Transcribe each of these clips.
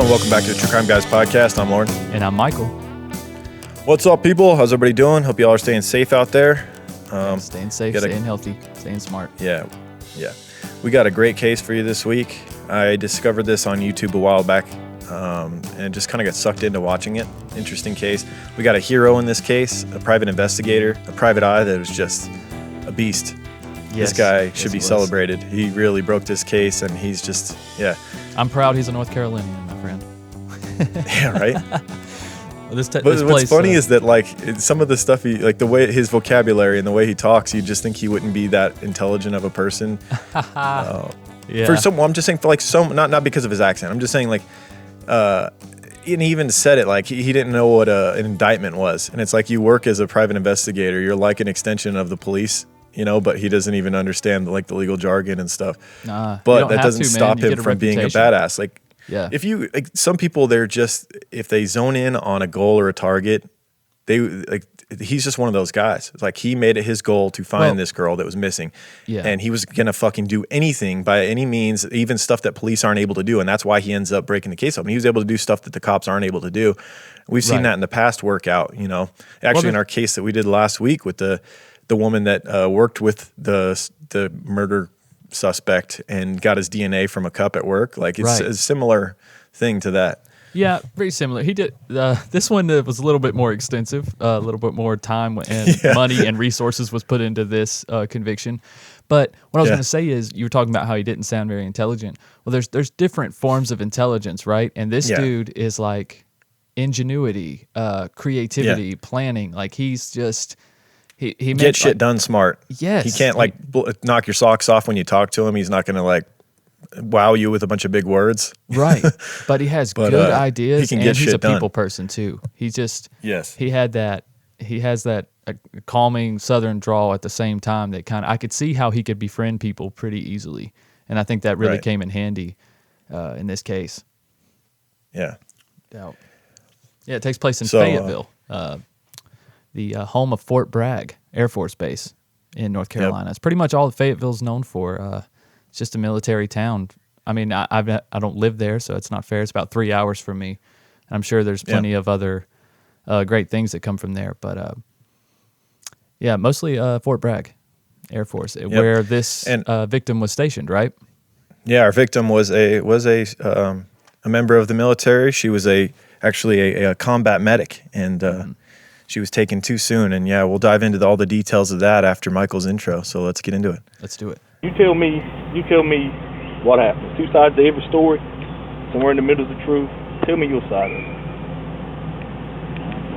and welcome back to the True Crime Guys podcast. I'm Lauren. And I'm Michael. What's up, people? How's everybody doing? Hope y'all are staying safe out there. Staying safe, staying healthy, staying smart. Yeah. We got a great case for you this week. I discovered this on YouTube a while back and just kind of got sucked into watching it. Interesting case. We got a hero in this case, a private investigator, a private eye that was just a beast. Yes, this guy should be celebrated. He really broke this case, and he's just, I'm proud he's a North Carolinian, my friend. Yeah, right? What's funny is that, like, some of the stuff the way his vocabulary and the way he talks, you just think he wouldn't be that intelligent of a person. Yeah. I'm just saying, not because of his accent. I'm just saying, and he even said it like he didn't know what an indictment was. And it's like, you work as a private investigator, you're like an extension of the police. But he doesn't even understand the legal jargon and stuff. But that doesn't stop him from being a badass. Some people, they're just, if they zone in on a goal or a target, he's just one of those guys. It's like, he made it his goal to find this girl that was missing. Yeah. And he was going to fucking do anything by any means, even stuff that police aren't able to do. And that's why he ends up breaking the case up. He was able to do stuff that the cops aren't able to do. We've seen that in the past work out, Actually, in our case that we did last week with the woman that worked with the murder suspect and got his DNA from a cup at work. It's a similar thing to that. Yeah, very similar. He did this one was a little bit more extensive, a little bit more time and money and resources was put into this conviction. But what I was going to say is, you were talking about how he didn't sound very intelligent. Well, there's different forms of intelligence, right? And this dude is like ingenuity, creativity, planning. Like, he's just... He get shit done smart. Yes. He can't knock your socks off when you talk to him. He's not going to wow you with a bunch of big words. Right. But he has good ideas, he can get he's shit a people done. Person too. He just he has that calming Southern drawl at the same time that I could see how he could befriend people pretty easily. And I think that really came in handy in this case. Yeah. Yeah, it takes place in Fayetteville. The home of Fort Bragg Air Force Base in North Carolina. It's pretty much all that Fayetteville's known for. It's just a military town. I mean, I don't live there, so it's not fair. It's about 3 hours from me. I'm sure there's plenty of other great things that come from there. But, mostly Fort Bragg Air Force, where this victim was stationed, right? Yeah, our victim was a member of the military. She was actually a combat medic, and she was taken too soon, and we'll dive into all the details of that after Michael's intro. So let's get into it. Let's do it. You tell me what happened. Two sides to every story, somewhere in the middle of the truth. Tell me your side of it.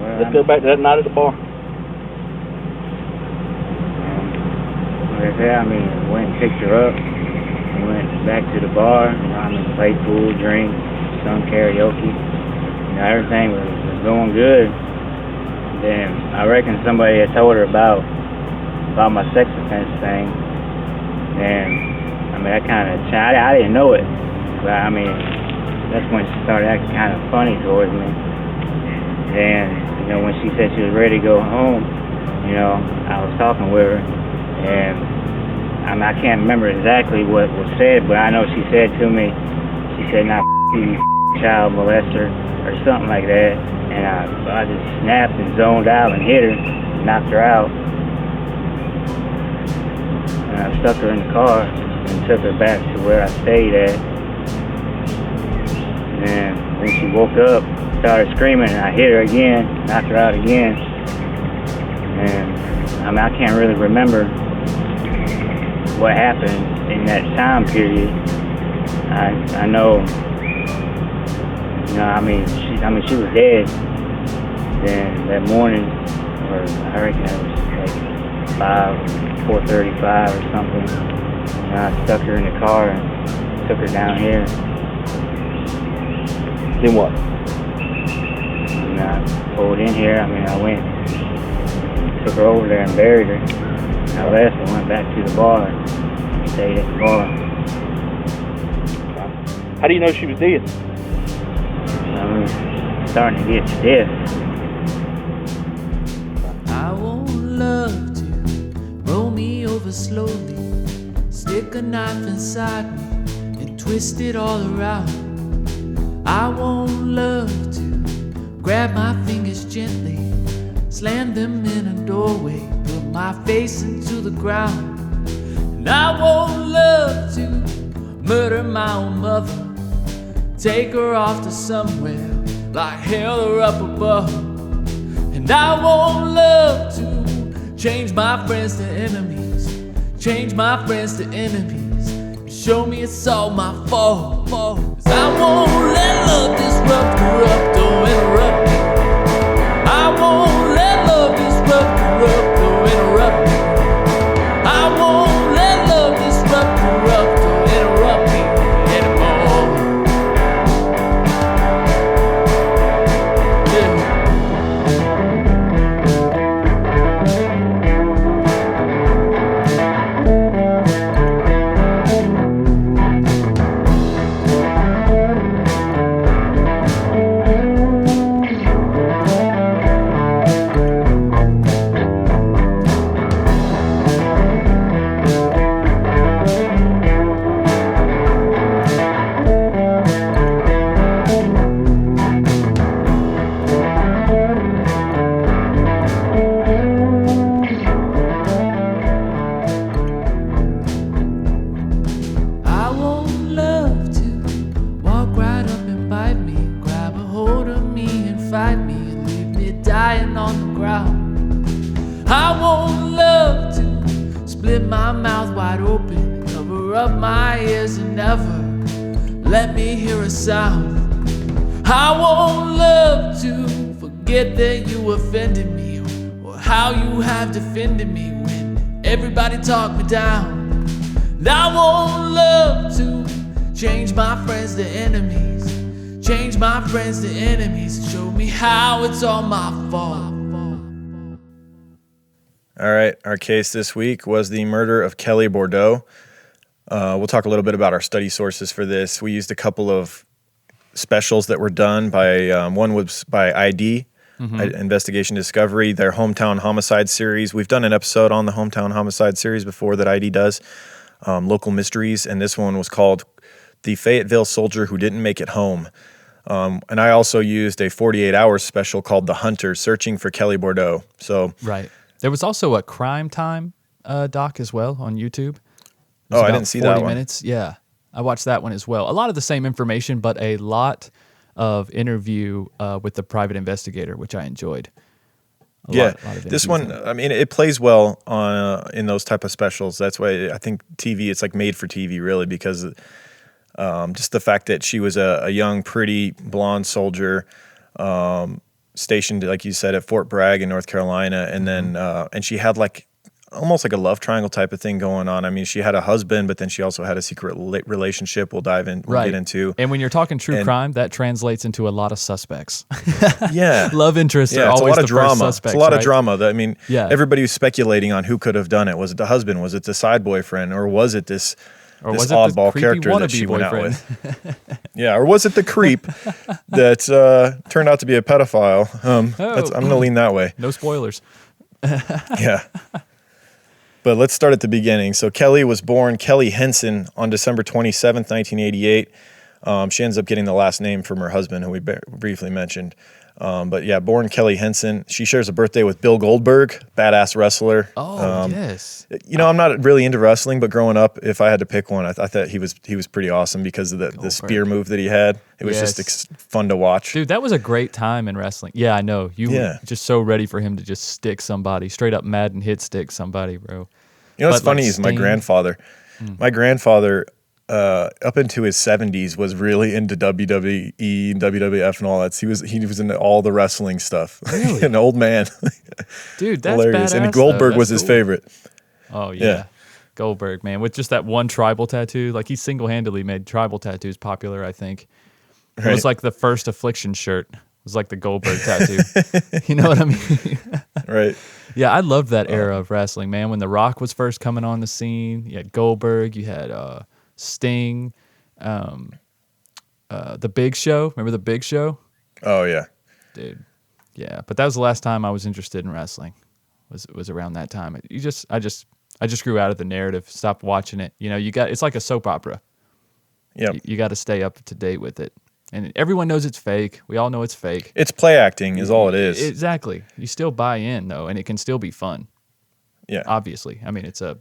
Well, let's go back to that night at the bar. Went and picked her up. Went back to the bar. Played pool, drink, sung karaoke. Everything was going good. Then I reckon somebody had told her about my sex offense thing, and I kind of, I didn't know it, but that's when she started acting kind of funny towards me. And when she said she was ready to go home, I was talking with her, and I can't remember exactly what was said, but I know she said to me, "Nah, you child molester," or something like that. And I just snapped and zoned out and hit her, knocked her out. And I stuck her in the car and took her back to where I stayed at. And then she woke up, started screaming, and I hit her again, knocked her out again. And I can't really remember what happened in that time period. I know. She was dead. Then that morning, or I reckon it was 4:35 or something, I stuck her in the car and took her down here. Then what? And I pulled in here. I went, took her over there and buried her. I left and went back to the bar, stayed at the bar. How do you know she was dead? Starting to get stiff. I won't love to roll me over slowly, stick a knife inside me and twist it all around. I won't love to grab my fingers gently, slam them in a doorway, put my face into the ground. And I won't love to murder my own mother, take her off to somewhere like hell or up above. And I won't love to change my friends to enemies, change my friends to enemies, show me it's all my fault. 'Cause I won't let love disrupt, corrupt, or interrupt me. I won't let love disrupt, corrupt, or interrupt me. I won't let love disrupt, corrupt, or interrupt me anymore. Yeah. I won't love to walk right up and bite me, grab a hold of me and fight me, and leave me dying on the ground. I won't love to split my mouth wide open, cover up my ears and never let me hear a sound. I won't love to forget that you offended me, or how you have defended me when everybody talked me down. And I won't love to change my friends to enemies, change my friends to enemies, and show me how it's all my fault. All right, our case this week was the murder of Kelli Bordeaux. We'll talk a little bit about our study sources for this. We used a couple of specials that were done by, one was by ID, Investigation Discovery, their Hometown Homicide series. We've done an episode on the Hometown Homicide series before that ID does, Local Mysteries, and this one was called The Fayetteville Soldier Who Didn't Make It Home. And I also used a 48-hour special called The Hunter, Searching for Kelli Bordeaux. So, Right. There was also a Crime Time doc as well on YouTube. Oh, I didn't see that 40 one. minutes. Yeah, I watched that one as well. A lot of the same information, but a lot of interview with the private investigator, which I enjoyed. A lot of this interviews one, there. I mean, it plays well on in those type of specials. That's why I think TV, it's like made for TV, really, because just the fact that she was a young, pretty, blonde soldier stationed, like you said, at Fort Bragg in North Carolina, and then and she had like almost like a love triangle type of thing going on. I mean, she had a husband, but then she also had a secret relationship. We'll get into. And when you're talking true crime, that translates into a lot of suspects. Yeah, Love interests are it's always a lot of the first drama. suspects. It's a lot right? of drama. I mean, Yeah. everybody was speculating on who could have done it. Was it the husband? Was it the side boyfriend? Or was it this was it the oddball creepy character that wannabe she went out boyfriend? with? Yeah, or was it the creep that turned out to be a pedophile? I'm going to lean that way. No spoilers. Yeah. But let's start at the beginning. So Kelli was born Kelli Henson on December 27th, 1988. She ends up getting the last name from her husband, who we briefly mentioned. But yeah, born Kelli Henson. She shares a birthday with Bill Goldberg, badass wrestler. Oh, yes. You know, I'm not really into wrestling, but growing up, if I had to pick one, I thought he was pretty awesome because of the spear move that he had. It was just fun to watch. Dude, that was a great time in wrestling. Yeah, I know. You were just so ready for him to just stick somebody, straight up Madden hit stick somebody, bro. You know what's funny is my grandfather. My grandfather, up into his 70s, was really into WWE and WWF and all that. So he was into all the wrestling stuff. Really? An old man. Dude, that's hilarious. badass, And Goldberg though. was That's his cool. favorite. Oh, yeah. Yeah. Goldberg, man, with just that one tribal tattoo. Like, he single-handedly made tribal tattoos popular, I think. It was like the first Affliction shirt. It was like the Goldberg tattoo. You know what I mean? Right. Yeah, I loved that era of wrestling, man. When The Rock was first coming on the scene, you had Goldberg, you had Sting, The Big Show. Remember The Big Show? Oh, yeah. Dude. Yeah, but that was the last time I was interested in wrestling. Was around that time. I just grew out of the narrative, stopped watching it. You know, it's like a soap opera. Yep. You got to stay up to date with it. And everyone knows it's fake. We all know it's fake. It's play acting is all it is. Exactly. You still buy in, though, and it can still be fun. Yeah. Obviously. I mean, it's a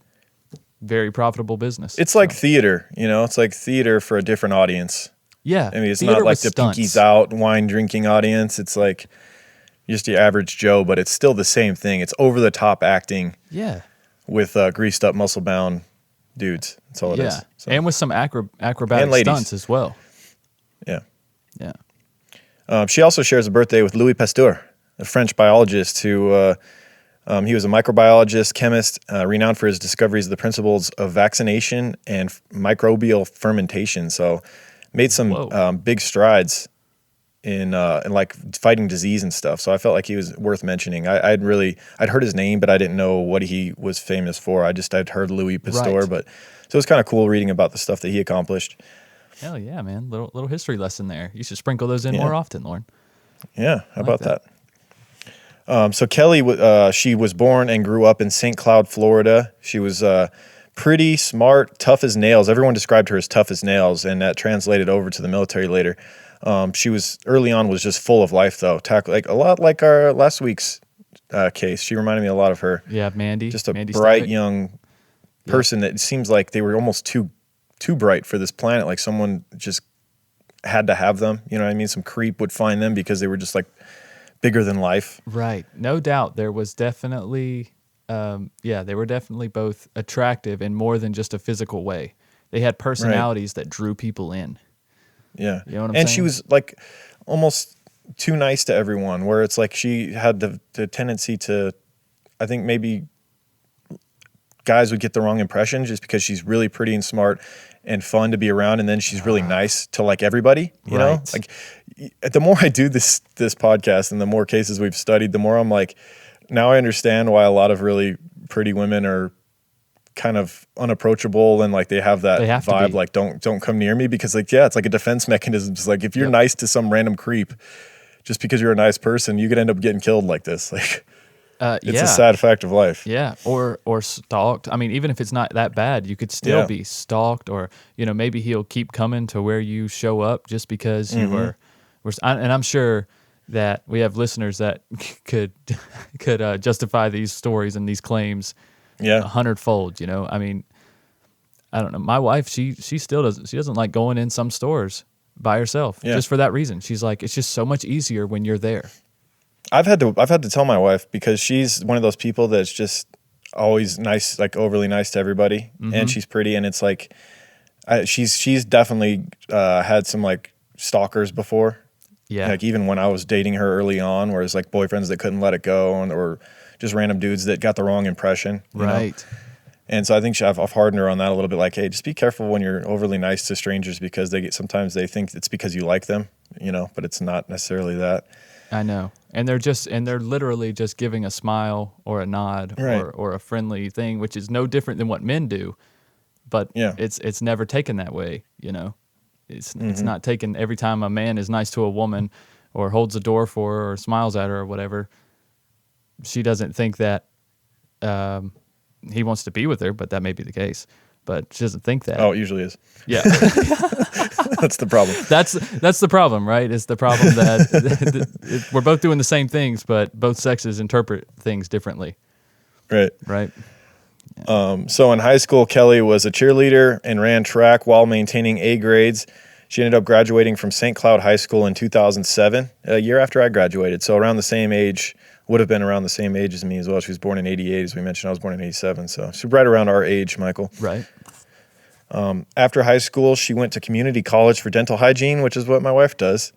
very profitable business. It's like theater, It's like theater for a different audience. Yeah. I mean, it's not like the pinkies out, wine drinking audience. It's like just your average Joe, but it's still the same thing. It's over the top acting. Yeah. With greased up, muscle bound dudes. That's all it is. So. And with some acrobatic stunts as well. Yeah. Yeah. She also shares a birthday with Louis Pasteur, a French biologist who he was a microbiologist, chemist, renowned for his discoveries of the principles of vaccination and microbial fermentation. So made some big strides in like fighting disease and stuff. So I felt like he was worth mentioning. I'd heard his name, but I didn't know what he was famous for. I'd heard Louis Pasteur, Right. but so it was kind of cool reading about the stuff that he accomplished. Hell yeah, man. Little history lesson there. You should sprinkle those in more often, Lauren. Yeah, how about that? So Kelli, she was born and grew up in St. Cloud, Florida. She was pretty smart, tough as nails. Everyone described her as tough as nails, and that translated over to the military later. She was early on was just full of life, though. Like a lot like our last week's case. She reminded me a lot of her. Yeah, Mandy. Just a Mandy bright Stavic. young person that seems like they were almost too bright for this planet. Like someone just had to have them. You know what I mean? Some creep would find them because they were just like bigger than life. Right. No doubt. There was definitely, they were definitely both attractive in more than just a physical way. They had personalities that drew people in. Yeah. You know what I'm and saying? she was like almost too nice to everyone, where it's like she had the tendency to, I think maybe guys would get the wrong impression just because she's really pretty and smart and fun to be around, and then she's really nice to like everybody, you know? Like the more I do this podcast and the more cases we've studied, the more I'm like, now I understand why a lot of really pretty women are kind of unapproachable and like they have that vibe like don't come near me, because like it's like a defense mechanism. It's like if you're nice to some random creep just because you're a nice person, you could end up getting killed like this. Like it's a sad fact of life. Yeah, or stalked. I mean, even if it's not that bad, you could still be stalked, or maybe he'll keep coming to where you show up just because you were. And I'm sure that we have listeners that could justify these stories and these claims 100-fold. I mean, I don't know. My wife, she still doesn't. She doesn't like going in some stores by herself just for that reason. She's like, it's just so much easier when you're there. I've had to tell my wife, because she's one of those people that's just always nice, like overly nice to everybody, and she's pretty, and it's like she's definitely had some like stalkers before. Yeah, like even when I was dating her early on, where it's like boyfriends that couldn't let it go, or just random dudes that got the wrong impression. You know? And so I think I've hardened her on that a little bit. Like, hey, just be careful when you're overly nice to strangers, because sometimes they think it's because you like them, but it's not necessarily that. I know. And they're literally just giving a smile or a nod or a friendly thing, which is no different than what men do. But it's never taken that way, It's not taken every time a man is nice to a woman or holds the door for her or smiles at her or whatever. She doesn't think that he wants to be with her, but that may be the case. But she doesn't think that. Oh, it usually is. Yeah. That's the problem. That's the problem, right? It's the problem that we're both doing the same things, but both sexes interpret things differently. Right. Yeah. So in high school, Kelli was a cheerleader and ran track while maintaining A grades. She ended up graduating from St. Cloud High School in 2007, a year after I graduated. So around the same age, would have been around the same age as me as well. She was born in 88, as we mentioned. I was born in 87. So she's right around our age, Michael. Right. After high school, she went to community college for dental hygiene, which is what my wife does.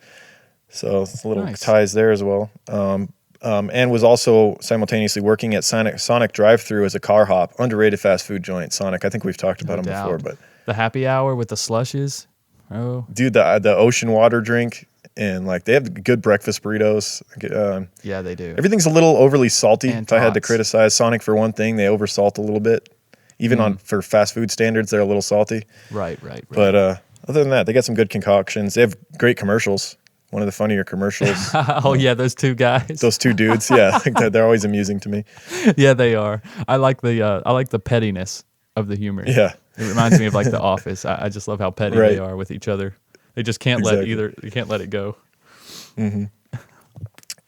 So it's a little ties there as well. And was also simultaneously working at Sonic drive-thru as a car hop, underrated fast food joint. Sonic, I think we've talked about them before, but the happy hour with the slushes. Oh, dude, the ocean water drink, and like they have good breakfast burritos. Yeah, they do. Everything's a little overly salty. And if I had to criticize Sonic for one thing, they oversalt a little bit. Even for fast food standards, they're a little salty. Right. But other than that, they got some good concoctions. They have great commercials. One of the funnier commercials. Oh yeah, those two guys. Those two dudes. Yeah, they're always amusing to me. Yeah, they are. I like the pettiness of the humor. Yeah, it reminds me of like The Office. I just love how petty they are with each other. They just can't Exactly. you can't let it go.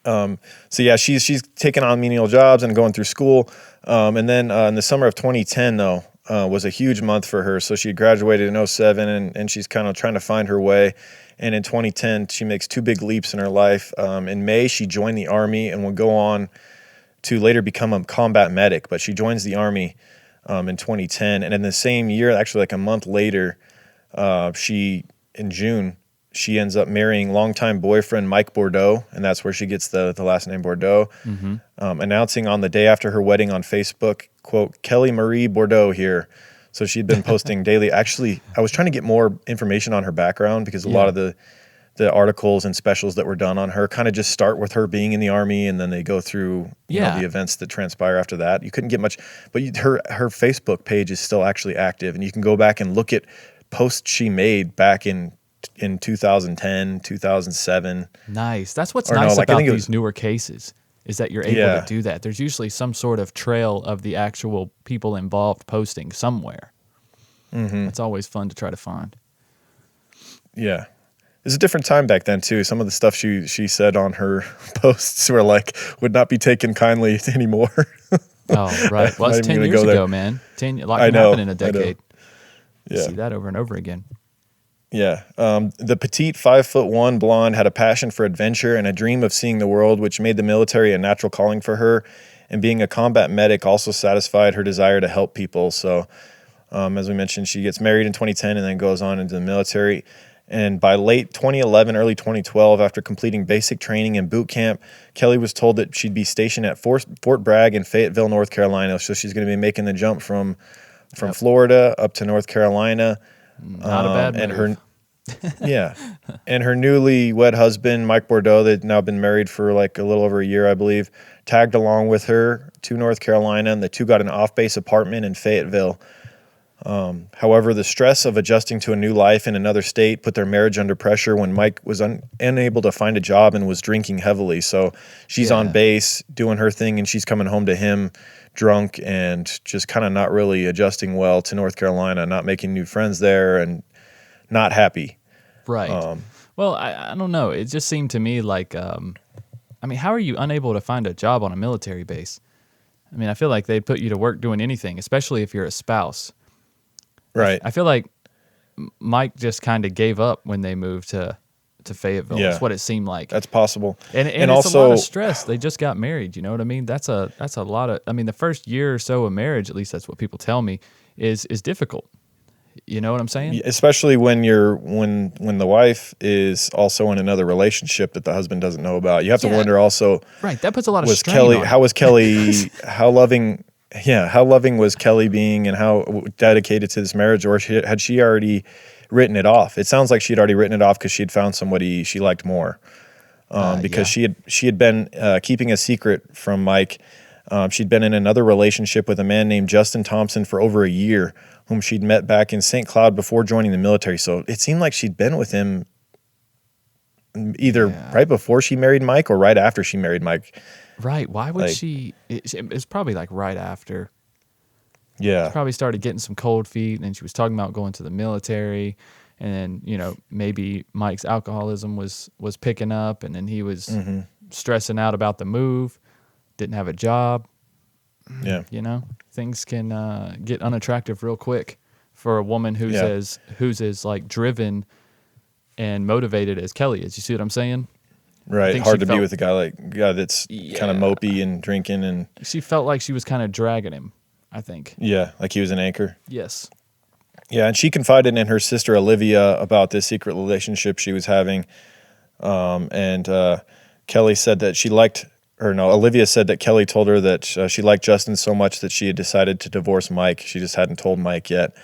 So yeah, she's taking on menial jobs and going through school. And then in the summer of 2010, though, was a huge month for her. So she graduated in 2007, and she's kind of trying to find her way. And in 2010, she makes two big leaps in her life. In May, she joined the Army and will go on to later become a combat medic. But she joins the Army in 2010. And in the same year, actually like a month later, in June, she ends up marrying longtime boyfriend Mike Bordeaux, and that's where she gets the last name Bordeaux, announcing on the day after her wedding on Facebook, quote, Kelli Marie Bordeaux here. So she'd been posting daily. Actually, I was trying to get more information on her background because a lot of the articles and specials that were done on her kind of just start with her being in the Army, and then they go through you know, the events that transpire after that. You couldn't get much, but her Facebook page is still actually active, and you can go back and look at posts she made back in 2010, 2007. Nice. That's what's nice about these newer cases is that you're able to do that. There's usually some sort of trail of the actual people involved posting somewhere. It's always fun to try to find. Yeah. It was a different time back then too. Some of the stuff she said on her posts were like would not be taken kindly anymore. Oh, right. Well, it's 10 years ago, man. 10 a lot can happen in a decade. Yeah. See that over and over again. Yeah. The petite 5'1" blonde had a passion for adventure and a dream of seeing the world, which made the military a natural calling for her. And being a combat medic also satisfied her desire to help people. So, as we mentioned, she gets married in 2010 and then goes on into the military. And by late 2011, early 2012, after completing basic training and boot camp, Kelli was told that she'd be stationed at Fort Bragg in Fayetteville, North Carolina. So she's going to be making the jump from Florida up to North Carolina. Not a bad move. And her newly wed husband, Mike Bordeaux, they'd now been married for like a little over a year, I believe, tagged along with her to North Carolina, and the two got an off-base apartment in Fayetteville. However, the stress of adjusting to a new life in another state put their marriage under pressure when Mike was unable to find a job and was drinking heavily. So she's on base doing her thing, and she's coming home to him drunk and just kind of not really adjusting well to North Carolina, not making new friends there and not happy. Right. Well, I don't know. It just seemed to me like, I mean, how are you unable to find a job on a military base? I mean, I feel like they'd put you to work doing anything, especially if you're a spouse. Right. I feel like Mike just kind of gave up when they moved to Fayetteville. Yeah. That's what it seemed like. That's possible. And it's also a lot of stress. They just got married. You know what I mean? That's a lot of. I mean, the first year or so of marriage, at least that's what people tell me, is difficult. You know what I'm saying? Especially when when the wife is also in another relationship that the husband doesn't know about. You have to wonder also. Right. That puts a lot of strain Kelli, on how was Kelli? How loving? Yeah. How loving was Kelli being, and how dedicated to this marriage, or had she already written it off? It sounds like she'd already written it off because she'd found somebody she liked more. Because she had been keeping a secret from Mike. She'd been in another relationship with a man named Justin Thompson for over a year, whom she'd met back in St. Cloud before joining the military. So it seemed like she'd been with him either right before she married Mike or right after she married Mike. Right. Why would she? It's probably like right after. Yeah. She probably started getting some cold feet, and then she was talking about going to the military. And then, you know, maybe Mike's alcoholism was picking up, and then he was stressing out about the move, didn't have a job. Yeah. You know, things can get unattractive real quick for a woman who's as like driven and motivated as Kelli is. You see what I'm saying? Right. Hard to be with a guy that's kind of mopey and drinking, and she felt like she was kind of dragging him, I think. Yeah, like he was an anchor. Yes. Yeah, and she confided in her sister Olivia about this secret relationship she was having. And Kelli said that Olivia said that Kelli told her that she liked Justin so much that she had decided to divorce Mike. She just hadn't told Mike yet.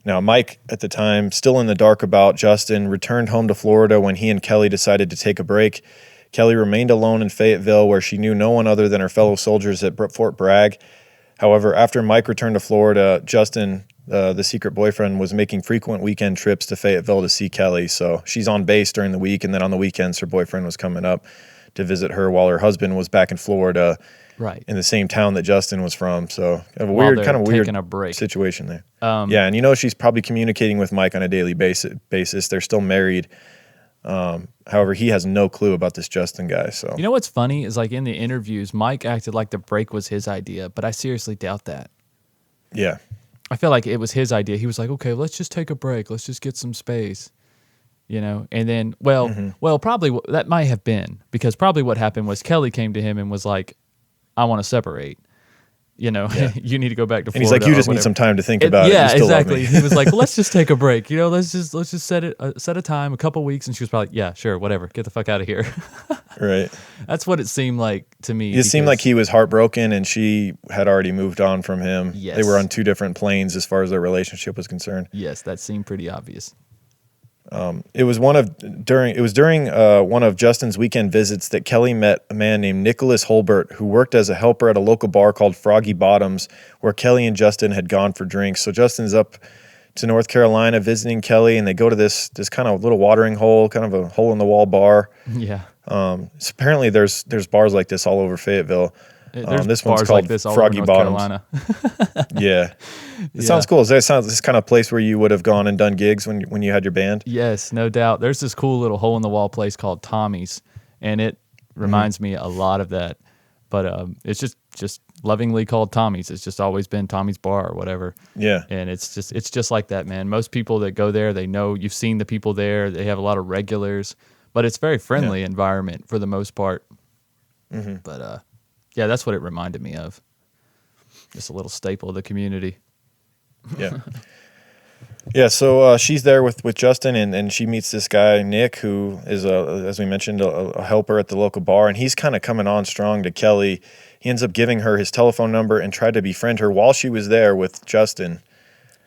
Now, Mike, at the time, still in the dark about Justin, returned home to Florida when he and Kelli decided to take a break. Kelli remained alone in Fayetteville, where she knew no one other than her fellow soldiers at Fort Bragg. However, after Mike returned to Florida, Justin, the secret boyfriend, was making frequent weekend trips to Fayetteville to see Kelli. So she's on base during the week, and then on the weekends, her boyfriend was coming up to visit her while her husband was back in Florida, right, in the same town that Justin was from. So a While weird, they're kind of weird taking a break. situation there. Yeah, and she's probably communicating with Mike on a daily basis. They're still married. However, he has no clue about this Justin guy. So you know what's funny is like in the interviews, Mike acted like the break was his idea, but I seriously doubt that. Yeah. I feel like it was his idea. He was like, okay, let's just take a break. Let's just get some space, and then, well, probably that might have been because probably what happened was Kelli came to him and was like, I want to separate. You need to go back to Florida. And he's like, you just need some time to think about it. Yeah, You still love exactly. me. He was like, well, let's just take a break. Let's just set a time, a couple weeks. And she was probably, yeah, sure, whatever. Get the fuck out of here. Right. That's what it seemed like to me. It seemed like he was heartbroken and she had already moved on from him. Yes. They were on two different planes as far as their relationship was concerned. Yes, that seemed pretty obvious. It was during one of Justin's weekend visits that Kelli met a man named Nicholas Holbert, who worked as a helper at a local bar called Froggy Bottoms, where Kelli and Justin had gone for drinks. So Justin's up to North Carolina visiting Kelli, and they go to this kind of little watering hole, kind of a hole in the wall bar. Yeah. So apparently there's bars like this all over Fayetteville. There's this bars one's called like this all Froggy over North Bottoms. Carolina. Yeah. It sounds cool. It sounds this kind of place where you would have gone and done gigs when you had your band. Yes, no doubt. There's this cool little hole in the wall place called Tommy's, and it reminds me a lot of that. But it's just lovingly called Tommy's. It's just always been Tommy's Bar or whatever. Yeah. And it's just like that, man. Most people that go there, they know you've seen the people there. They have a lot of regulars, but it's a very friendly environment for the most part. Mm-hmm. But yeah, that's what it reminded me of. Just a little staple of the community. Yeah. Yeah, so she's there with Justin, and she meets this guy, Nick, who is, as we mentioned, a helper at the local bar, and he's kind of coming on strong to Kelli. He ends up giving her his telephone number and tried to befriend her while she was there with Justin.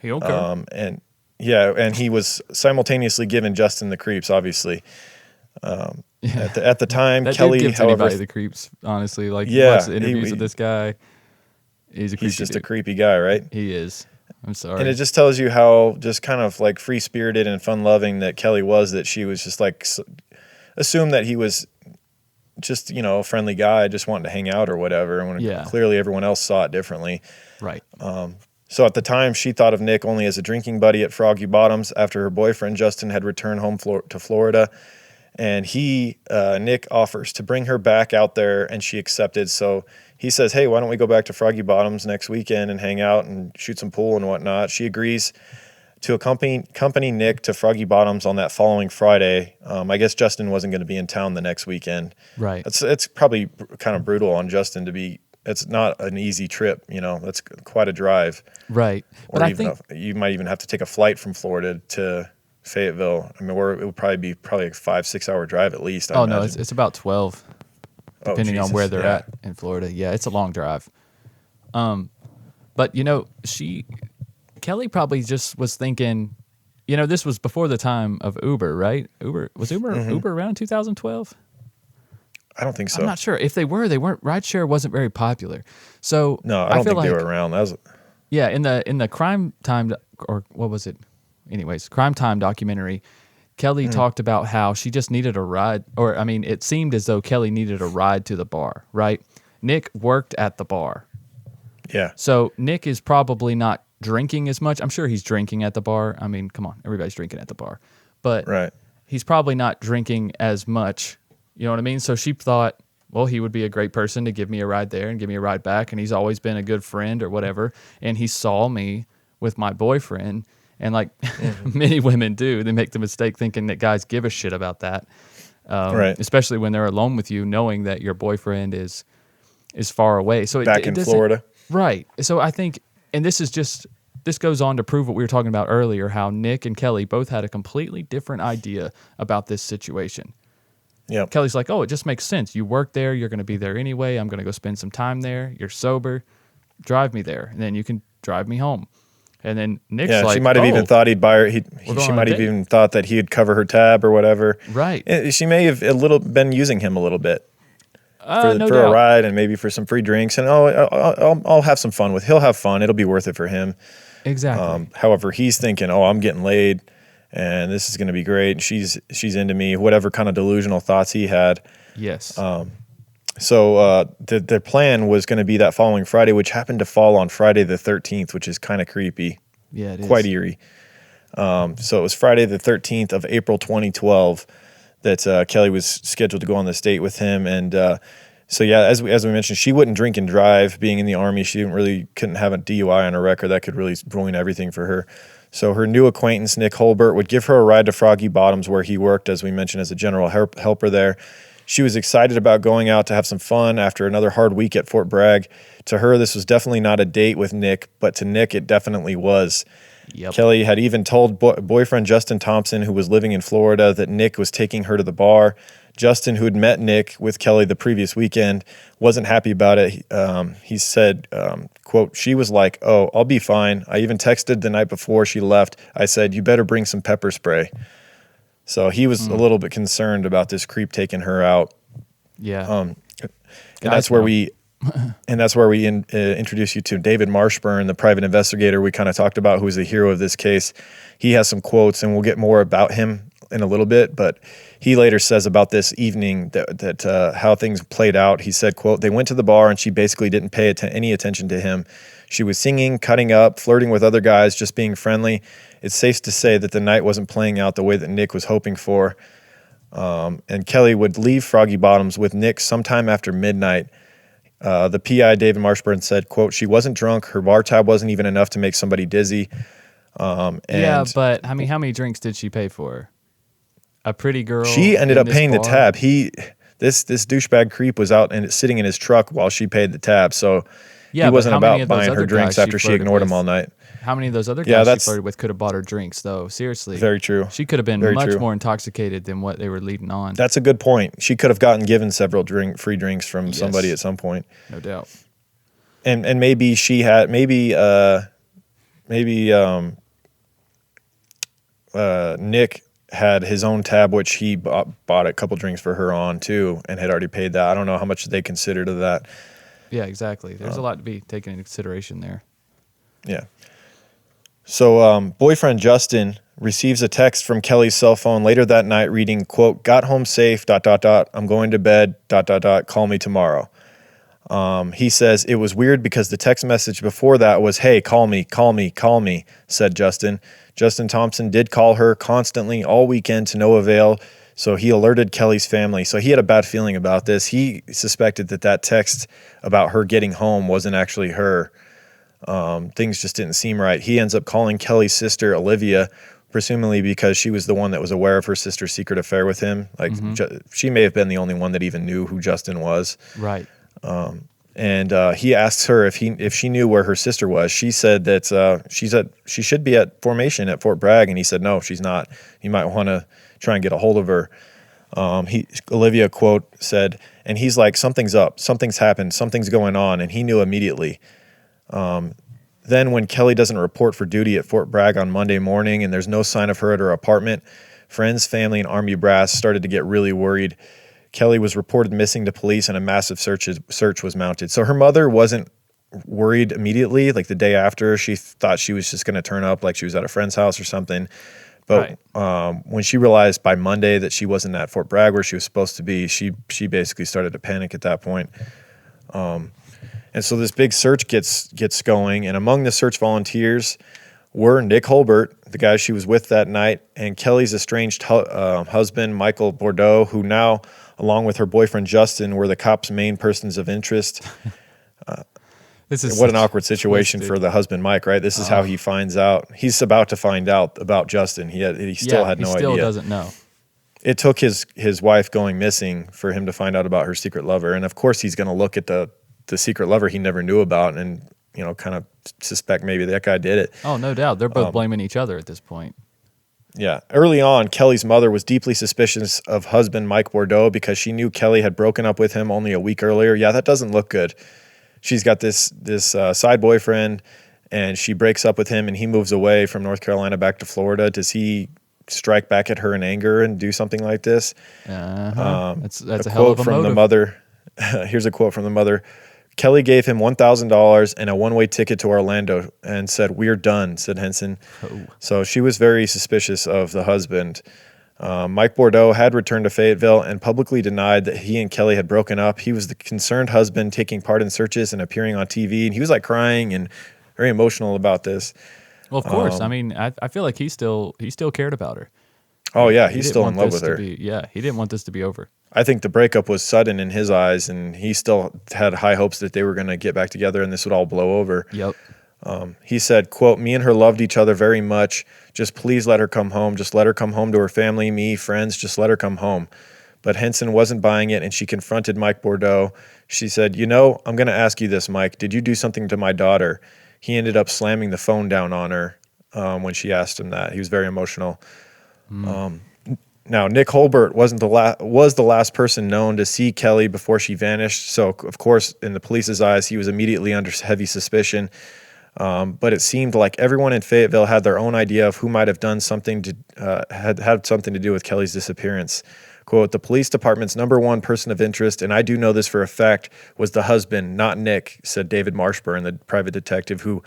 And he was simultaneously giving Justin the creeps, obviously. At the time, that Kelli, dude gives however, anybody the creeps, honestly. Like, Yeah, watch the interviews with this guy. He's just a creepy guy, right? He is. I'm sorry. And it just tells you how just kind of like free-spirited and fun-loving that Kelli was, that she was just like assumed that he was just, a friendly guy just wanting to hang out or whatever. And when clearly everyone else saw it differently. Right. So at the time, she thought of Nick only as a drinking buddy at Froggy Bottoms after her boyfriend, Justin, had returned home to Florida. And Nick offers to bring her back out there, and she accepted. So he says, hey, why don't we go back to Froggy Bottoms next weekend and hang out and shoot some pool and whatnot. She agrees to accompany Nick to Froggy Bottoms on that following Friday. I guess Justin wasn't going to be in town the next weekend. Right. It's probably kind of brutal on Justin to be. It's not an easy trip, That's quite a drive. Right. Or but even you might even have to take a flight from Florida to Fayetteville. I mean, it would probably be a 5-6 hour drive at least. I imagine. It's about 12, depending on where they're at in Florida. Yeah, it's a long drive. But Kelli probably just was thinking, this was before the time of Uber, right? Uber around 2012? I don't think so. I'm not sure. If they weren't. Rideshare wasn't very popular. So no, I don't think they were around. That was in the Crime Time, or what was it? Anyways, Crime Time documentary, Kelli talked about how she just needed a ride, it seemed as though Kelli needed a ride to the bar, right? Nick worked at the bar. Yeah. So Nick is probably not drinking as much. I'm sure he's drinking at the bar. I mean, come on, everybody's drinking at the bar. But he's probably not drinking as much, you know what I mean? So she thought, well, he would be a great person to give me a ride there and give me a ride back, and he's always been a good friend or whatever, and he saw me with my boyfriend. And like many women do, they make the mistake thinking that guys give a shit about that, especially when they're alone with you, knowing that your boyfriend is far away. So back in Florida, right? So I think, and this goes on to prove what we were talking about earlier, how Nick and Kelli both had a completely different idea about this situation. Yeah, Kelly's like, oh, it just makes sense. You work there, you're going to be there anyway. I'm going to go spend some time there. You're sober, drive me there, and then you can drive me home. And then Nick's like, she might have even thought he'd buy her. She might have even thought that he'd cover her tab or whatever. Right. She may have been using him a little bit for a ride and maybe for some free drinks. And I'll have some fun he'll have fun. It'll be worth it for him. Exactly. However, he's thinking, I'm getting laid, and this is going to be great. She's into me. Whatever kind of delusional thoughts he had. Yes. So the plan was going to be that following Friday, which happened to fall on Friday the 13th, which is kind of creepy. Yeah, it is. Quite eerie. So it was Friday the 13th of April 2012 that Kelli was scheduled to go on this date with him. And so, yeah, as we mentioned, she wouldn't drink and drive. Being in the Army, she couldn't have a DUI on her record. That could really ruin everything for her. So her new acquaintance, Nick Holbert, would give her a ride to Froggy Bottoms, where he worked, as we mentioned, as a general helper there. She was excited about going out to have some fun after another hard week at Fort Bragg. To her, this was definitely not a date with Nick, but to Nick, it definitely was. Yep. Kelli had even told boyfriend Justin Thompson, who was living in Florida, that Nick was taking her to the bar. Justin, who had met Nick with Kelli the previous weekend, wasn't happy about it. He said, quote, "She was like, oh, I'll be fine. I even texted the night before she left. I said, you better bring some pepper spray." So he was a little bit concerned about this creep taking her out. Yeah. And that's where we introduce you to David Marshburn, the private investigator we kind of talked about, who was the hero of this case. He has some quotes, and we'll get more about him in a little bit, but he later says about this evening that how things played out. He said, quote, "They went to the bar and she basically didn't pay any attention to him. She was singing, cutting up, flirting with other guys, just being friendly. It's safe to say that the night wasn't playing out the way that Nick was hoping for." And Kelli would leave Froggy Bottoms with Nick sometime after midnight. The PI, David Marshburn, said, quote, "She wasn't drunk. Her bar tab wasn't even enough to make somebody dizzy." Yeah, but I mean, how many drinks did she pay for? A pretty girl. She ended up paying bar? the tab. This douchebag creep was out and sitting in his truck while she paid the tab. So yeah, he wasn't how many about of those buying her other drinks guys after she ignored him all night. How many of those other Yeah, guys she flirted with could have bought her drinks, though? Seriously. Very true. She could have been Very much true. more intoxicated than what they were leading on. That's a good point. She could have given several free drinks from somebody at some point. No doubt. And maybe she had Nick had his own tab, which he bought a couple drinks for her on too, and had already paid that. I don't know how much they considered of that. Yeah, exactly. There's a lot to be taken into consideration there. Yeah. So boyfriend Justin receives a text from Kelli's cell phone later that night reading, quote, "Got home safe, ... I'm going to bed, ... Call me tomorrow." He says, "It was weird because the text message before that was, 'Hey, call me, call me, call me,'" said Justin. Justin Thompson did call her constantly all weekend to no avail, so he alerted Kelli's family. So he had a bad feeling about this. He suspected that text about her getting home wasn't actually her. Things just didn't seem right. He ends up calling Kelli's sister, Olivia, presumably because she was the one that was aware of her sister's secret affair with him. Like, she may have been the only one that even knew who Justin was. Right. And he asks her if she knew where her sister was. She said that she should be at formation at Fort Bragg, and he said no, she's not. You might want to try and get a hold of her. Olivia, quote, said, and he's like, "Something's up, something's happened, something's going on," and he knew immediately. Then when Kelli doesn't report for duty at Fort Bragg on Monday morning and there's no sign of her at her apartment, friends, family, and Army brass started to get really worried. Kelli was reported missing to police and a massive search was mounted. So her mother wasn't worried immediately. Like the day after, she thought she was just going to turn up like she was at a friend's house or something. But when she realized by Monday that she wasn't at Fort Bragg where she was supposed to be, she basically started to panic at that point. And so this big search gets going. And among the search volunteers were Nick Holbert, the guy she was with that night, and Kelli's estranged husband, Michael Bordeaux, who now, along with her boyfriend Justin, were the cops' main persons of interest. What an awkward situation for the husband, Mike, right? This is how he finds out. He's about to find out about Justin. He still had no idea. He still doesn't know. It took his wife going missing for him to find out about her secret lover. And of course, he's going to look at the secret lover he never knew about and, kind of suspect maybe that guy did it. Oh, no doubt. They're both blaming each other at this point. Yeah. Early on, Kelli's mother was deeply suspicious of husband Mike Bordeaux because she knew Kelli had broken up with him only a week earlier. Yeah, that doesn't look good. She's got this side boyfriend, and she breaks up with him, and he moves away from North Carolina back to Florida. Does he strike back at her in anger and do something like this? That's a hell quote of a from motive. the mother. Here's a quote from the mother. Kelli gave him $1,000 and a one-way ticket to Orlando and said, "We're done," said Henson. Oh. So she was very suspicious of the husband. Mike Bordeaux had returned to Fayetteville and publicly denied that he and Kelli had broken up. He was the concerned husband taking part in searches and appearing on TV, and he was like crying and very emotional about this. Well, of course. I mean, I feel like he still cared about her. Oh yeah, He he's didn't still want in love this with her. he didn't want this to be over. I think the breakup was sudden in his eyes, and he still had high hopes that they were going to get back together and this would all blow over. Yep. He said, quote, "Me and her loved each other very much. Just please let her come home. Just let her come home to her family, me, friends. Just let her come home." But Henson wasn't buying it, and she confronted Mike Bordeaux. She said, "You know, I'm going to ask you this, Mike. Did you do something to my daughter?" He ended up slamming the phone down on her when she asked him that. He was very emotional. Now, Nick Holbert was the last person known to see Kelli before she vanished. So, of course, in the police's eyes, he was immediately under heavy suspicion. But it seemed like everyone in Fayetteville had their own idea of who might have done something to had something to do with Kelli's disappearance. Quote, "The police department's number one person of interest, and I do know this for a fact, was the husband, not Nick," said David Marshburn, the private detective who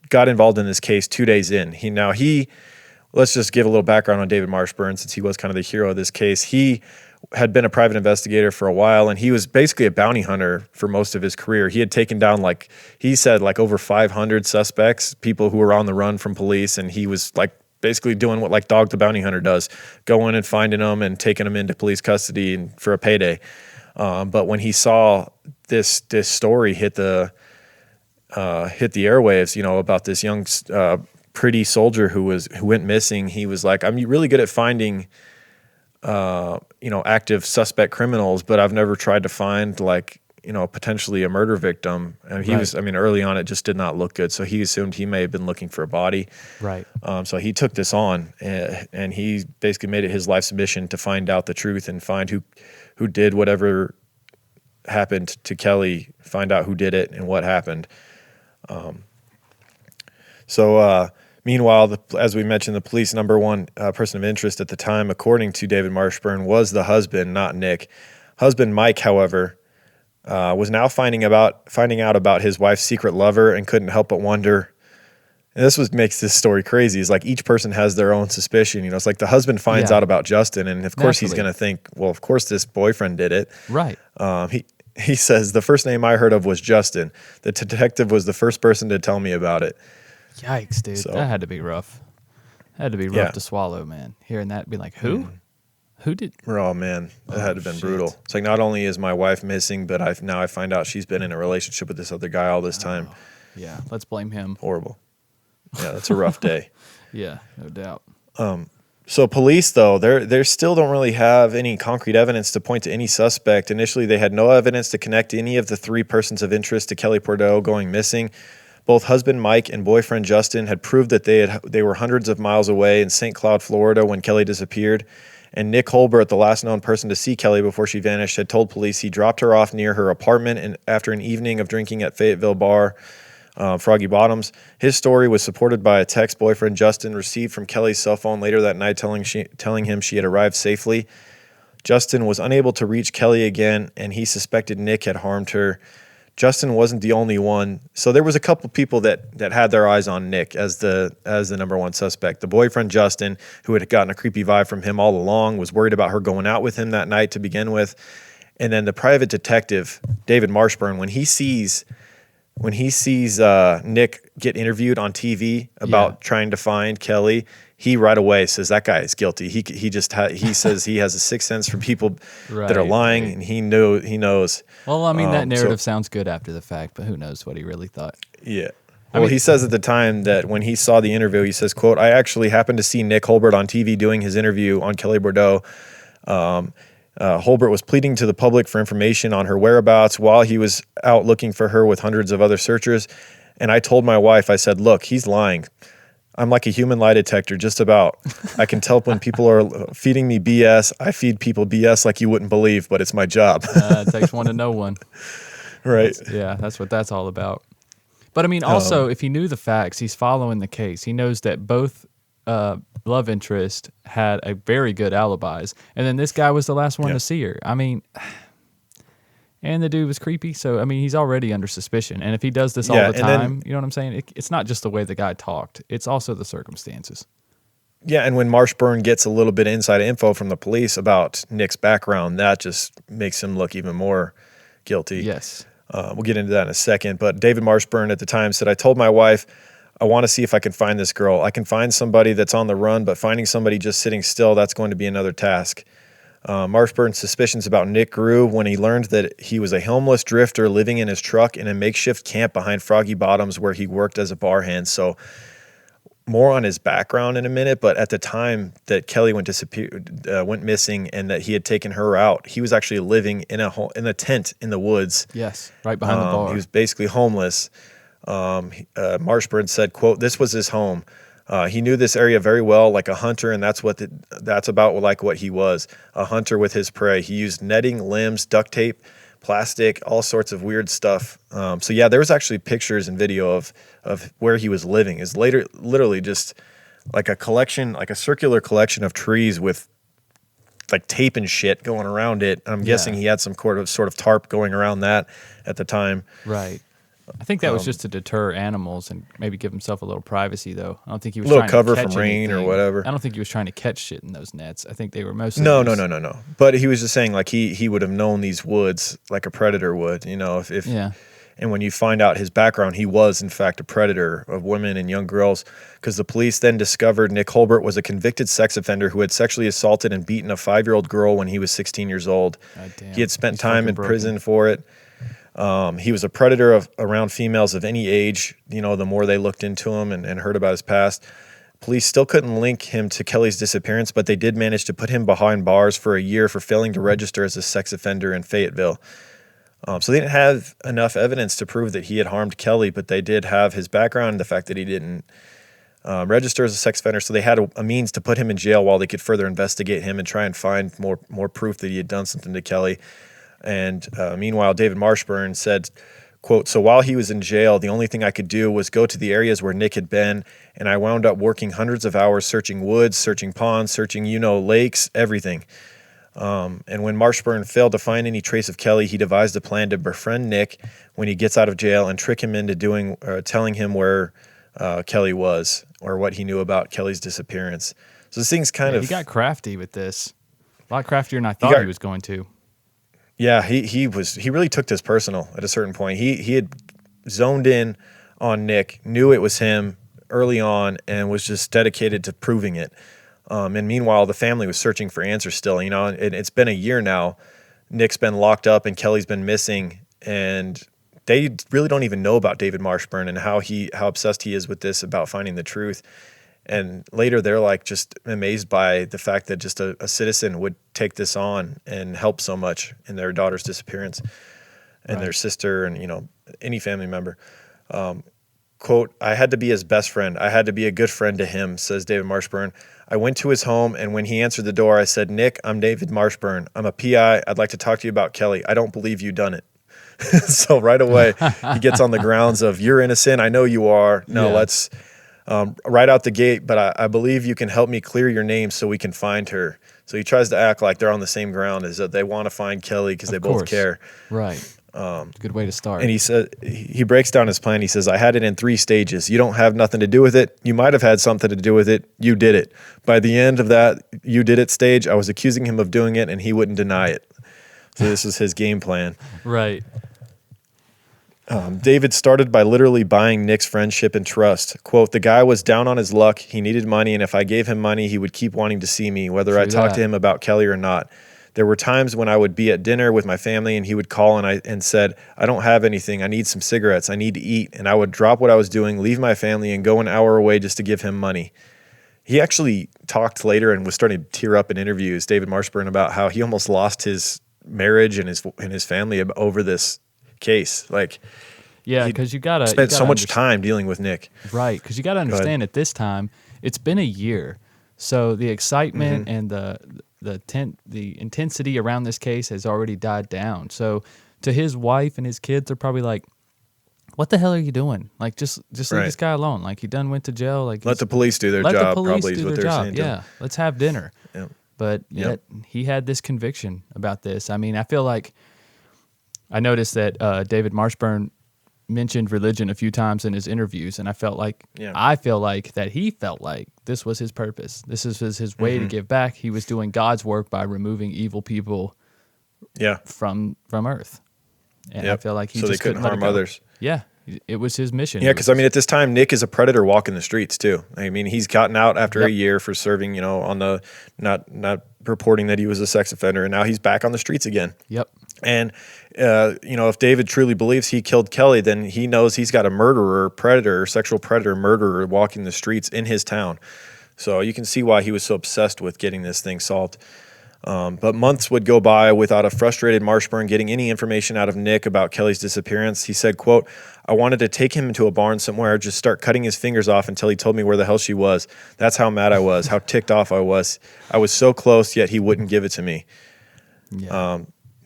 got involved in this case 2 days in. Let's just give a little background on David Marshburn, since he was kind of the hero of this case. He had been a private investigator for a while, and he was basically a bounty hunter for most of his career. He had taken down, like he said, like over 500 suspects, people who were on the run from police, and he was like basically doing what like Dog the Bounty Hunter does, going and finding them and taking them into police custody and for a payday. But when he saw this story hit the airwaves, you know, about this young pretty soldier who went missing, he was like, "I'm really good at finding active suspect criminals, but I've never tried to find potentially a murder victim." And he was, early on it just did not look good. So he assumed he may have been looking for a body. Right. So he took this on and he basically made it his life's mission to find out the truth and find who did whatever happened to Kelli, find out who did it and what happened. Meanwhile, as we mentioned, the police number one person of interest at the time, according to David Marshburn, was the husband, not Nick. Husband Mike, however, was now finding out about his wife's secret lover and couldn't help but wonder. And this makes this story crazy. Is like each person has their own suspicion. You know, it's like the husband finds out about Justin, and of course he's going to think, well, of course this boyfriend did it. Right. He says, "The first name I heard of was Justin. The detective was the first person to tell me about it." Yikes, dude. That had to be rough. Had to be rough to swallow, man. Hearing that, be like, who? Who did? Oh, man. That had to have been brutal. It's like, not only is my wife missing, but now I find out she's been in a relationship with this other guy all this time. Yeah, let's blame him. Horrible. Yeah, that's a rough day. Yeah, no doubt. So police, though, they still don't really have any concrete evidence to point to any suspect. Initially, they had no evidence to connect any of the three persons of interest to Kelli Bordeaux going missing. Both husband Mike and boyfriend Justin had proved that they were hundreds of miles away in St. Cloud, Florida when Kelli disappeared. And Nick Holbert, the last known person to see Kelli before she vanished, had told police he dropped her off near her apartment and after an evening of drinking at Fayetteville bar, Froggy Bottoms. His story was supported by a text boyfriend Justin received from Kelli's cell phone later that night telling him she had arrived safely. Justin was unable to reach Kelli again, and he suspected Nick had harmed her. Justin wasn't the only one. So there was a couple people that had their eyes on Nick as the number one suspect. The boyfriend, Justin, who had gotten a creepy vibe from him all along, was worried about her going out with him that night to begin with. And then the private detective, David Marshburn, when he sees Nick get interviewed on TV about trying to find Kelli, he right away says that guy is guilty. He says he has a sixth sense for people that are lying, and he knows. Well, I mean, that narrative sounds good after the fact, but who knows what he really thought? Yeah. Well, he says at the time that when he saw the interview, he says, quote, "I actually happened to see Nick Holbert on TV doing his interview on Kelli Bordeaux. Holbert was pleading to the public for information on her whereabouts while he was out looking for her with hundreds of other searchers. And I told my wife, I said, look, he's lying. I'm like a human lie detector, just about. I can tell when people are feeding me BS. I feed people BS like you wouldn't believe, but it's my job." It takes one to know one. Right. That's what that's all about. But I mean, also, if he knew the facts, he's following the case. He knows that both love interest had a very good alibis, and then this guy was the last one to see her. I mean, and the dude was creepy, so I mean, he's already under suspicion. And if he does this all the time, you know what I'm saying? It's not just the way the guy talked; it's also the circumstances. Yeah, and when Marshburn gets a little bit of inside info from the police about Nick's background, that just makes him look even more guilty. Yes. We'll get into that in a second. But David Marshburn at the time said, I told my wife, I want to see if I can find this girl. I can find somebody that's on the run, but finding somebody just sitting still, that's going to be another task. Marshburn's suspicions about Nick grew when he learned that he was a homeless drifter living in his truck in a makeshift camp behind Froggy Bottoms where he worked as a bar hand. So more on his background in a minute, but at the time that Kelli went missing and that he had taken her out, he was actually living in a tent in the woods. Yes, right behind the bar. He was basically homeless. Marshburn said, quote, this was his home. He knew this area very well, like a hunter, and that's about like what he was, a hunter with his prey. He used netting, limbs, duct tape, plastic, all sorts of weird stuff. So yeah, there was actually pictures and video of where he was living. Is literally just like a collection, like a circular collection of trees with like tape and shit going around it. I'm guessing he had some sort of tarp going around that at the time. Right. I think that was just to deter animals and maybe give himself a little privacy, though. I don't think he was a little trying cover to catch from rain anything. or whatever. I don't think he was trying to catch shit in those nets. I think they were mostly No. But he was just saying like he would have known these woods like a predator would, if Yeah. And when you find out his background, he was in fact a predator of women and young girls, because the police then discovered Nick Holbert was a convicted sex offender who had sexually assaulted and beaten a 5-year-old girl when he was 16 years old. God damn. He had spent He's time in fucking prison for it. He was a predator around females of any age, the more they looked into him and heard about his past. Police still couldn't link him to Kelly's disappearance, but they did manage to put him behind bars for a year for failing to register as a sex offender in Fayetteville. So they didn't have enough evidence to prove that he had harmed Kelly, but they did have his background and the fact that he didn't register as a sex offender. So they had a means to put him in jail while they could further investigate him and try and find more proof that he had done something to Kelly. And meanwhile, David Marshburn said, quote, so while he was in jail, the only thing I could do was go to the areas where Nick had been, and I wound up working hundreds of hours searching woods, searching ponds, searching, lakes, everything. And when Marshburn failed to find any trace of Kelly, he devised a plan to befriend Nick when he gets out of jail and trick him into telling him where Kelly was or what he knew about Kelly's disappearance. So this thing's He got crafty with this. A lot craftier than I thought he was going to. Yeah, he really took this personal at a certain point. He had zoned in on Nick, knew it was him early on, and was just dedicated to proving it. And meanwhile, the family was searching for answers still. And it's been a year now. Nick's been locked up and Kelly's been missing, and they really don't even know about David Marshburn and how obsessed he is with this about finding the truth. And later they're like just amazed by the fact that just a citizen would take this on and help so much in their daughter's disappearance and their sister and, any family member. Quote, I had to be his best friend. I had to be a good friend to him, says David Marshburn. I went to his home, and when he answered the door, I said, Nick, I'm David Marshburn. I'm a PI. I'd like to talk to you about Kelly. I don't believe you done it. So right away, he gets on the grounds of, you're innocent. I know you are. No, let's right out the gate, but I believe you can help me clear your name so we can find her. So he tries to act like they're on the same ground, as that they want to find Kelly because they both care. Right. Good way to start. And he said, he breaks down his plan. He says, I had it in 3 stages. You don't have nothing to do with it. You might have had something to do with it. You did it. By the end of that you did it stage, I was accusing him of doing it and he wouldn't deny it. So this is his game plan. Right. David started by literally buying Nick's friendship and trust. Quote, the guy was down on his luck. He needed money, and if I gave him money, he would keep wanting to see me, whether I talked to him about Kelly or not. There were times when I would be at dinner with my family and he would call and said, I don't have anything. I need some cigarettes. I need to eat. And I would drop what I was doing, leave my family, and go an hour away just to give him money. He actually talked later and was starting to tear up in interviews, David Marshburn, about how he almost lost his marriage and his family over this case. Like, yeah, because you gotta spent so much time dealing with Nick. Right, because you gotta understand at this time it's been a year, so the excitement and the intensity around this case has already died down. So to his wife and his kids, they're probably like, "What the hell are you doing? Like, just leave this guy alone. Like, he done went to jail. Like, let the police do their job. Probably is what they're saying. Yeah, let's have dinner." Yeah. But yet he had this conviction about this. I mean, I feel like I noticed that David Marshburn mentioned religion a few times in his interviews, and I feel like that he felt like this was his purpose. This is his way to give back. He was doing God's work by removing evil people from Earth. And I feel like he so just they couldn't harm others. Yeah, it was his mission. Yeah, because I mean, at this time, Nick is a predator walking the streets too. I mean, he's gotten out after a year for serving, on the not reporting that he was a sex offender, and now he's back on the streets again. Yep. And if David truly believes he killed Kelli, then he knows he's got a murderer, predator, sexual predator, murderer walking the streets in his town. So you can see why he was so obsessed with getting this thing solved. But months would go by without a frustrated Marshburn getting any information out of Nick about Kelli's disappearance. He said, quote, "I wanted to take him into a barn somewhere, just start cutting his fingers off until he told me where the hell she was. That's how mad I was, how ticked off I was. I was so close, yet he wouldn't give it to me." Yeah.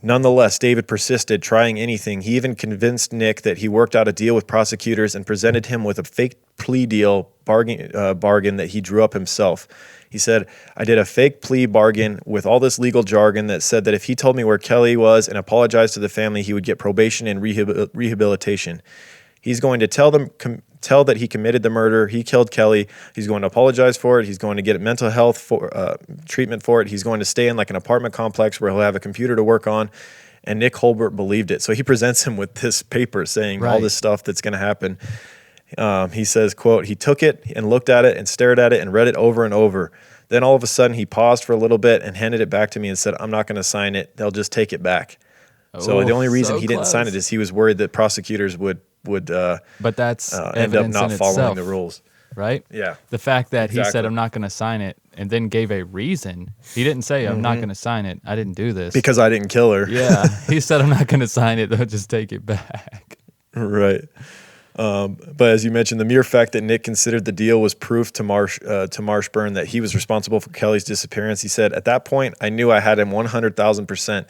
Nonetheless, David persisted, trying anything. He even convinced Nick that he worked out a deal with prosecutors and presented him with a fake plea deal bargain that he drew up himself. He said, "I did a fake plea bargain with all this legal jargon that said that if he told me where Kelli was and apologized to the family, he would get probation and rehabilitation. He's going to tell that he committed the murder. He killed Kelli. He's going to apologize for it. He's going to get mental health treatment for it. He's going to stay in like an apartment complex where he'll have a computer to work on." And Nick Holbert believed it. So he presents him with this paper saying all this stuff that's going to happen. He says, quote, "He took it and looked at it and stared at it and read it over and over. Then all of a sudden he paused for a little bit and handed it back to me and said, 'I'm not going to sign it. They'll just take it back.'" So the only reason he didn't sign it is he was worried that prosecutors would but that's end up not following the rules. Right? Yeah. The fact that he said, "I'm not going to sign it," and then gave a reason. He didn't say, "I'm not going to sign it. I didn't do this." Because I didn't kill her. Yeah. He said, "I'm not going to sign it. They'll just take it back." Right. But as you mentioned, the mere fact that Nick considered the deal was proof to Marshburn that he was responsible for Kelli's disappearance. He said, "At that point, I knew I had him 100,000%.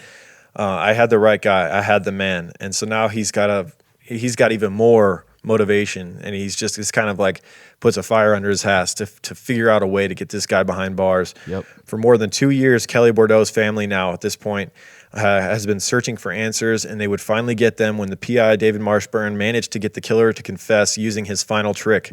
I had the right guy. I had the man." And so now he's got even more motivation, and it's kind of like puts a fire under his ass to figure out a way to get this guy behind bars. Yep. For more than 2 years, Kelli Bordeaux's family now at this point has been searching for answers, and they would finally get them when the PI, David Marshburn, managed to get the killer to confess using his final trick.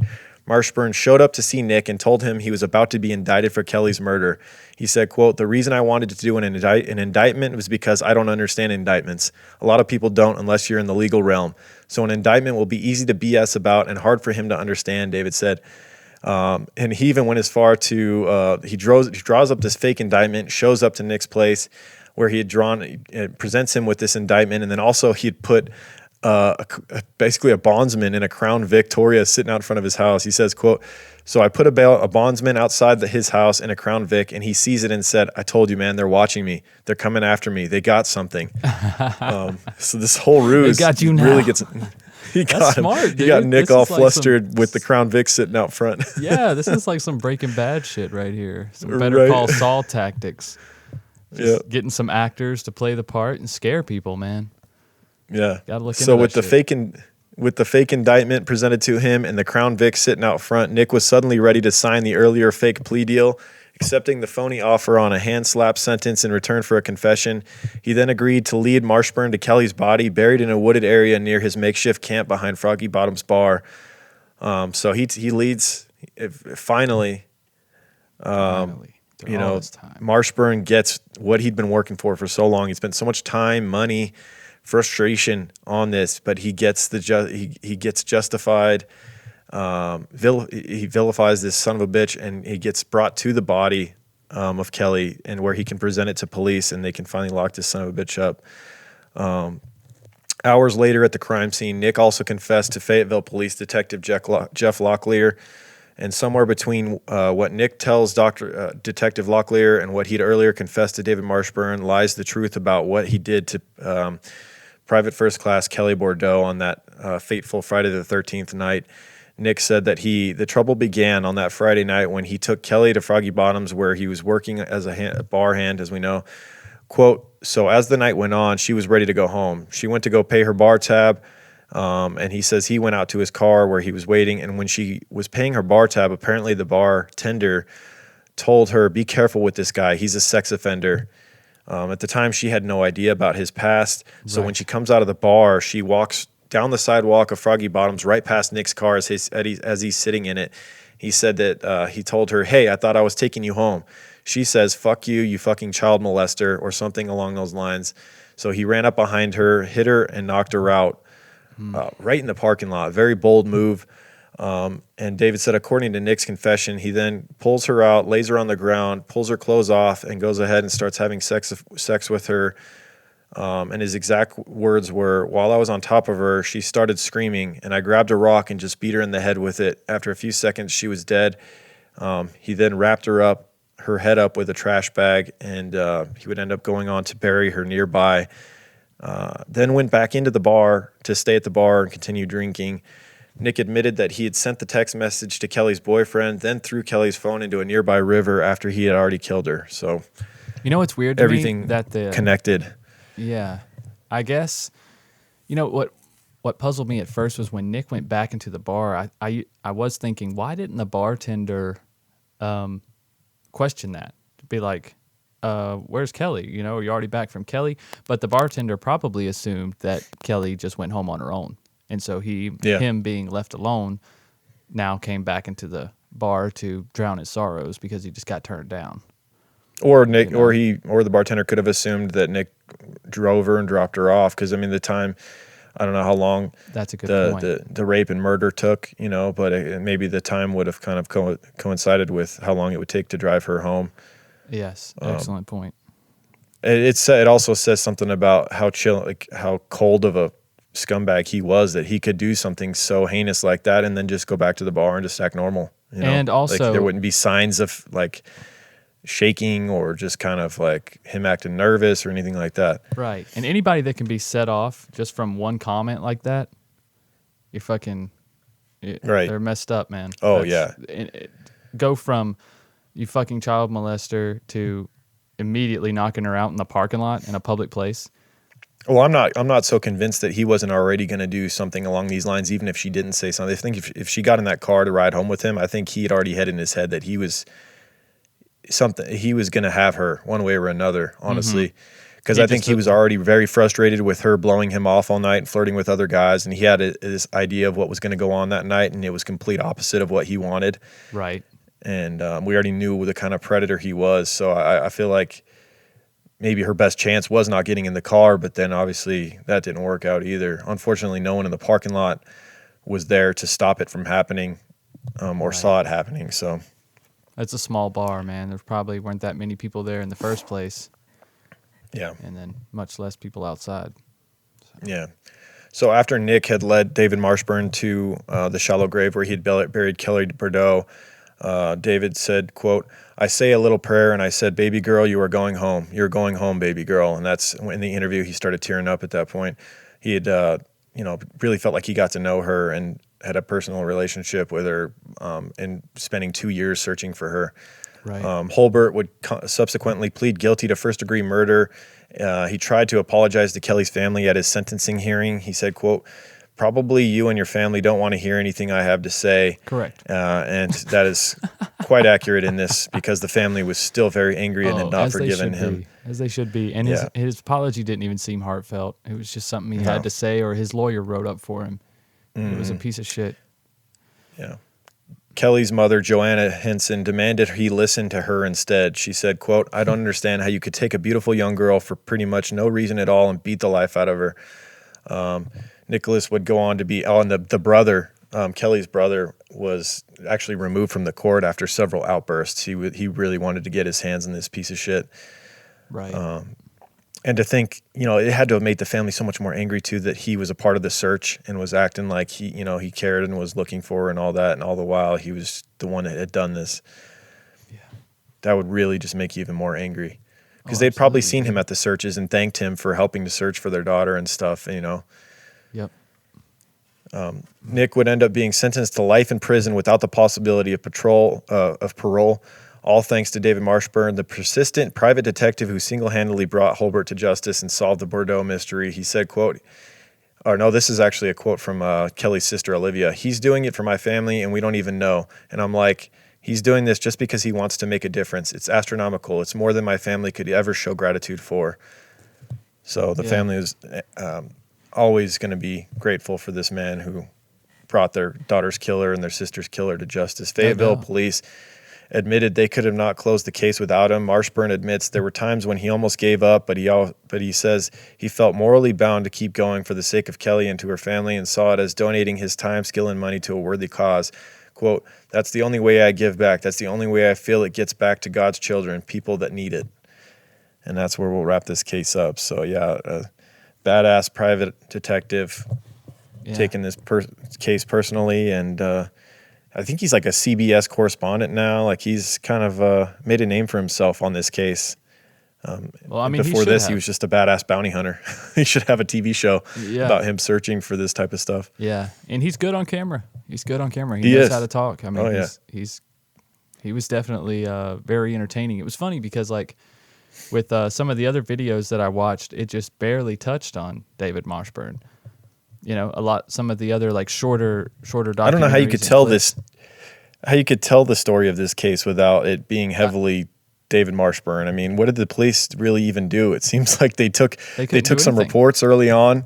Marshburn showed up to see Nick and told him he was about to be indicted for Kelli's murder. He said, quote, "The reason I wanted to do an indictment was because I don't understand indictments. A lot of people don't unless you're in the legal realm. So an indictment will be easy to BS about and hard for him to understand," David said. And he even went as far to, he draws up this fake indictment, shows up to Nick's place where he had presents him with this indictment, and then also he had put basically a bondsman in a Crown Victoria sitting out in front of his house. He says, quote, "So I put a bondsman outside his house in a Crown Vic, and he sees it and said, 'I told you, man, they're watching me. They're coming after me. They got something.'" So this whole ruse they got you now. really gets... That's smart, dude. He got Nick This all is like flustered with the Crown Vic sitting out front. Yeah, this is like some Breaking Bad shit right here. Some Better Call Saul tactics. Just getting some actors to play the part and scare people, man. Yeah. Gotta look into so with that the fake indictment presented to him and the Crown Vic sitting out front, Nick was suddenly ready to sign the earlier fake plea deal, accepting the phony offer on a hand slap sentence in return for a confession. He then agreed to lead Marshburn to Kelli's body, buried in a wooded area near his makeshift camp behind Froggy Bottoms bar. So he leads finally. Marshburn gets what he'd been working for so long. He spent so much time, money, frustration on this, but he gets he gets justified. He vilifies this son of a bitch, and he gets brought to the body of Kelli, and where he can present it to police, and they can finally lock this son of a bitch up. Hours later at the crime scene, Nick also confessed to Fayetteville Police Detective Jeff Locklear. And somewhere between what Nick tells Detective Locklear and what he'd earlier confessed to David Marshburn lies the truth about what he did to Private First Class Kelli Bordeaux on that fateful Friday the 13th night. Nick said that the trouble began on that Friday night when he took Kelli to Froggy Bottoms, where he was working as a bar hand, as we know. Quote, "So as the night went on, she was ready to go home. She went to go pay her bar tab. And he says he went out to his car where he was waiting, and when she was paying her bar tab, apparently the bartender told her, 'Be careful with this guy. He's a sex offender.' At the time, she had no idea about his past. So when she comes out of the bar, she walks down the sidewalk of Froggy Bottoms, right past Nick's car as he's sitting in it. He said that he told her, "Hey, I thought I was taking you home." She says, "Fuck you, you fucking child molester," or something along those lines. So he ran up behind her, hit her, and knocked her out right in the parking lot. Very bold move. And David said, according to Nick's confession, he then pulls her out, lays her on the ground, pulls her clothes off, and goes ahead and starts having sex with her. And his exact words were, "While I was on top of her, she started screaming, and I grabbed a rock and just beat her in the head with it. After a few seconds, she was dead." He then wrapped her head up with a trash bag, and he would end up going on to bury her nearby. Then went back into the bar to stay at the bar and continue drinking. Nick admitted that he had sent the text message to Kelly's boyfriend, then threw Kelly's phone into a nearby river after he had already killed her. So, you know what's weird to everything me? That connected. Yeah, I guess. You know what puzzled me at first was when Nick went back into the bar. I was thinking, why didn't the bartender question that? To be like, where's Kelly? You know, are you already back from Kelly? But the bartender probably assumed that Kelly just went home on her own. And so him being left alone now came back into the bar to drown his sorrows because he just got turned down. Or Nick, or the bartender could have assumed that Nick drove her and dropped her off. Because I mean, the time, I don't know how long that's a good point. The rape and murder took, but maybe the time would have kind of coincided with how long it would take to drive her home. Yes, excellent point. It also says something about how how cold of a scumbag he was, that he could do something so heinous like that and then just go back to the bar and just act normal. And also, like, there wouldn't be signs of like shaking or just kind of like him acting nervous or anything like that. Right. And anybody that can be set off just from one comment like that, you're fucking right. They're messed up, man. Oh, Go from you fucking child molester to immediately knocking her out in the parking lot in a public place. Well, I'm not so convinced that he wasn't already going to do something along these lines, even if she didn't say something. I think if she got in that car to ride home with him, I think he had already had in his head that he was going to have her one way or another, honestly. Because I think he was already very frustrated with her blowing him off all night and flirting with other guys, and he had this idea of what was going to go on that night, and it was complete opposite of what he wanted. Right. And we already knew the kind of predator he was, so I feel like maybe her best chance was not getting in the car, but then obviously that didn't work out either. Unfortunately, no one in the parking lot was there to stop it from happening or saw it happening. So it's a small bar, man. There probably weren't that many people there in the first place. Yeah. And then much less people outside. So. Yeah. So after Nick had led David Marshburn to the shallow grave where he had buried Kelli Bordeaux, David said, quote, "I say a little prayer and I said, 'Baby girl, you are going home. You're going home, baby girl.'" And that's in the interview, he started tearing up at that point. He had, really felt like he got to know her and had a personal relationship with her, and spending 2 years searching for her. Right. Holbert would subsequently plead guilty to first-degree murder. He tried to apologize to Kelly's family at his sentencing hearing. He said, quote, "Probably you and your family don't want to hear anything I have to say." Correct. And that is quite accurate in this, because the family was still very angry and had not forgiven him. As they should be. And his apology didn't even seem heartfelt. It was just something he had to say, or his lawyer wrote up for him. It was a piece of shit. Yeah. Kelly's mother, Joanna Henson, demanded he listen to her instead. She said, quote, "I don't understand how you could take a beautiful young girl for pretty much no reason at all and beat the life out of her." Nicholas would go on to be the brother. Kelly's brother was actually removed from the court after several outbursts. He really wanted to get his hands on this piece of shit. Right. And to think, it had to have made the family so much more angry too, that he was a part of the search and was acting like he cared and was looking for her and all that, and all the while he was the one that had done this. Yeah. That would really just make you even more angry, because they'd probably seen him at the searches and thanked him for helping to search for their daughter and stuff. Yep. Nick would end up being sentenced to life in prison without the possibility of parole, all thanks to David Marshburn, the persistent private detective who single-handedly brought Holbert to justice and solved the Bordeaux mystery. He said, quote, this is actually a quote from Kelly's sister, Olivia. "He's doing it for my family, and we don't even know." And I'm like, he's doing this just because he wants to make a difference. It's astronomical. It's more than my family could ever show gratitude for. So the family was always going to be grateful for this man who brought their daughter's killer and their sister's killer to justice. Fayetteville police admitted they could have not closed the case without him. Marshburn admits there were times when he almost gave up, but he says he felt morally bound to keep going for the sake of Kelli and to her family, and saw it as donating his time, skill, and money to a worthy cause. Quote, "That's the only way I give back. That's the only way I feel it gets back to God's children, people that need it." And that's where we'll wrap this case up. So yeah, a badass private detective taking this case personally, and I think he's like a CBS correspondent now. Like he's kind of made a name for himself on this case. Well, I mean, before this, he was just a badass bounty hunter. He should have a TV show about him searching for this type of stuff. Yeah, and he's good on camera. He's good on camera. He He knows is. how to talk. I mean, he was definitely very entertaining. It was funny because like with some of the other videos that I watched, it just barely touched on David Marshburn. You know, some of the other like shorter documentaries. I don't know how you could tell this, how you could tell the story of this case without it being heavily David Marshburn. I mean, what did the police really even do? It seems like they took some reports early on.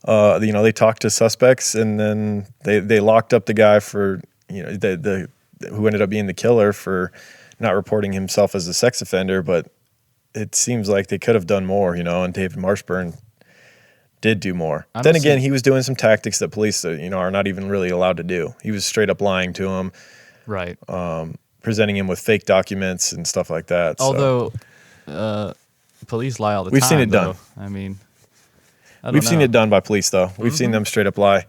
You know, they talked to suspects, and then they locked up the guy for, you know, the who ended up being the killer for not reporting himself as a sex offender. But it seems like they could have done more, you know, and David Marshburn did do more. Then again, he was doing some tactics that police, you know, are not even really allowed to do. He was straight up lying to him, right? Presenting him with fake documents and stuff like that. Although police lie all the time. We've seen it done. I mean, we've seen it done by police, though. We've seen them straight up lie.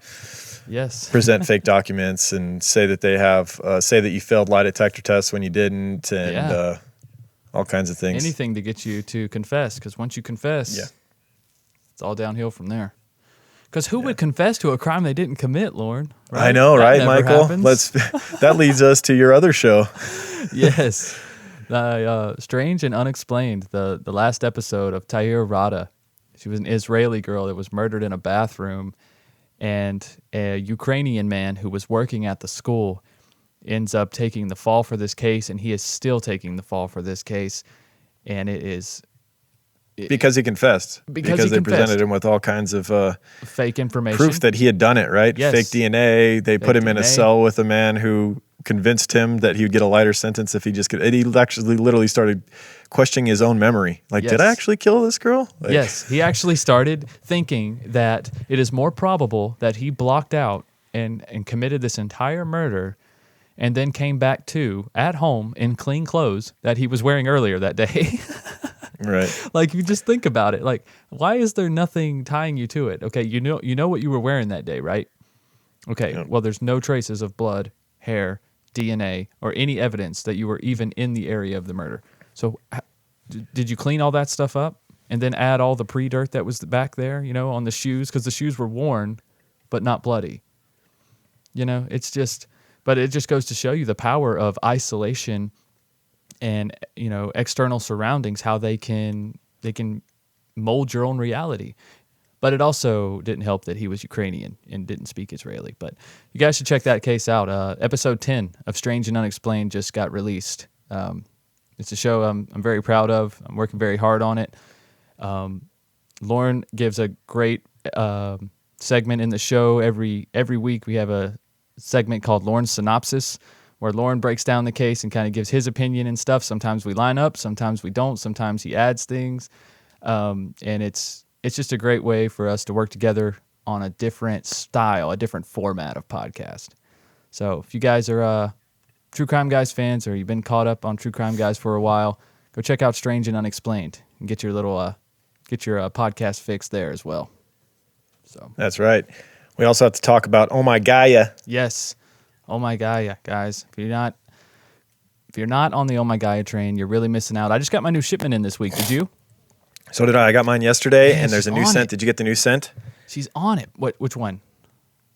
Yes. Present fake documents and say that they have, say that you failed lie detector tests when you didn't, and all kinds of things. Anything to get you to confess, because once you confess, it's all downhill from there. Because who would confess to a crime they didn't commit, Lauren? Right? I know, right, never Michael? happens. That leads us to your other show. Yes. Strange and Unexplained, the last episode of Tahir Rada. She was an Israeli girl that was murdered in a bathroom, and a Ukrainian man who was working at the school ends up taking the fall for this case, and he is still taking the fall for this case. And it is... Because he confessed. Because they presented him with all kinds of fake information. Proof that he had done it, right? Yes. Fake DNA. They put him in a cell with a man who convinced him that he would get a lighter sentence if he just could. And he actually literally started questioning his own memory. Like, did I actually kill this girl? Like, yes. He actually started thinking that it is more probable that he blocked out and committed this entire murder and then came back to at home in clean clothes that he was wearing earlier that day. Right. Like, you just think about it. Like, why is there nothing tying you to it? Okay, you know what you were wearing that day, right? Okay, well, there's no traces of blood, hair, DNA, or any evidence that you were even in the area of the murder. So did you clean all that stuff up and then add all the pre-dirt that was back there, you know, on the shoes? Because the shoes were worn, but not bloody. You know, it's just... But it just goes to show you the power of isolation and, you know, external surroundings, how they can mold your own reality. But it also didn't help that he was Ukrainian and didn't speak Israeli. But you guys should check that case out. Episode 10 of Strange and Unexplained just got released. It's a show I'm very proud of. I'm working very hard on it. Lauren gives a great segment in the show. Every week we have a segment called Lauren's Synopsis, where Lauren breaks down the case and kind of gives his opinion and stuff. Sometimes we line up, sometimes we don't, sometimes he adds things. And it's just a great way for us to work together on a different style, a different format of podcast. So if you guys are True Crime Guys fans, or you've been caught up on True Crime Guys for a while, go check out Strange and Unexplained and get your little podcast fix there as well. So that's right. We also have to talk about Oh My Gaia. Yes. Oh My Gaia, guys. If you're not on the Oh My Gaia train, you're really missing out. I just got my new shipment in this week. Did you? So did I. I got mine yesterday, and there's a new scent. Did you get the new scent? She's on it. Which one?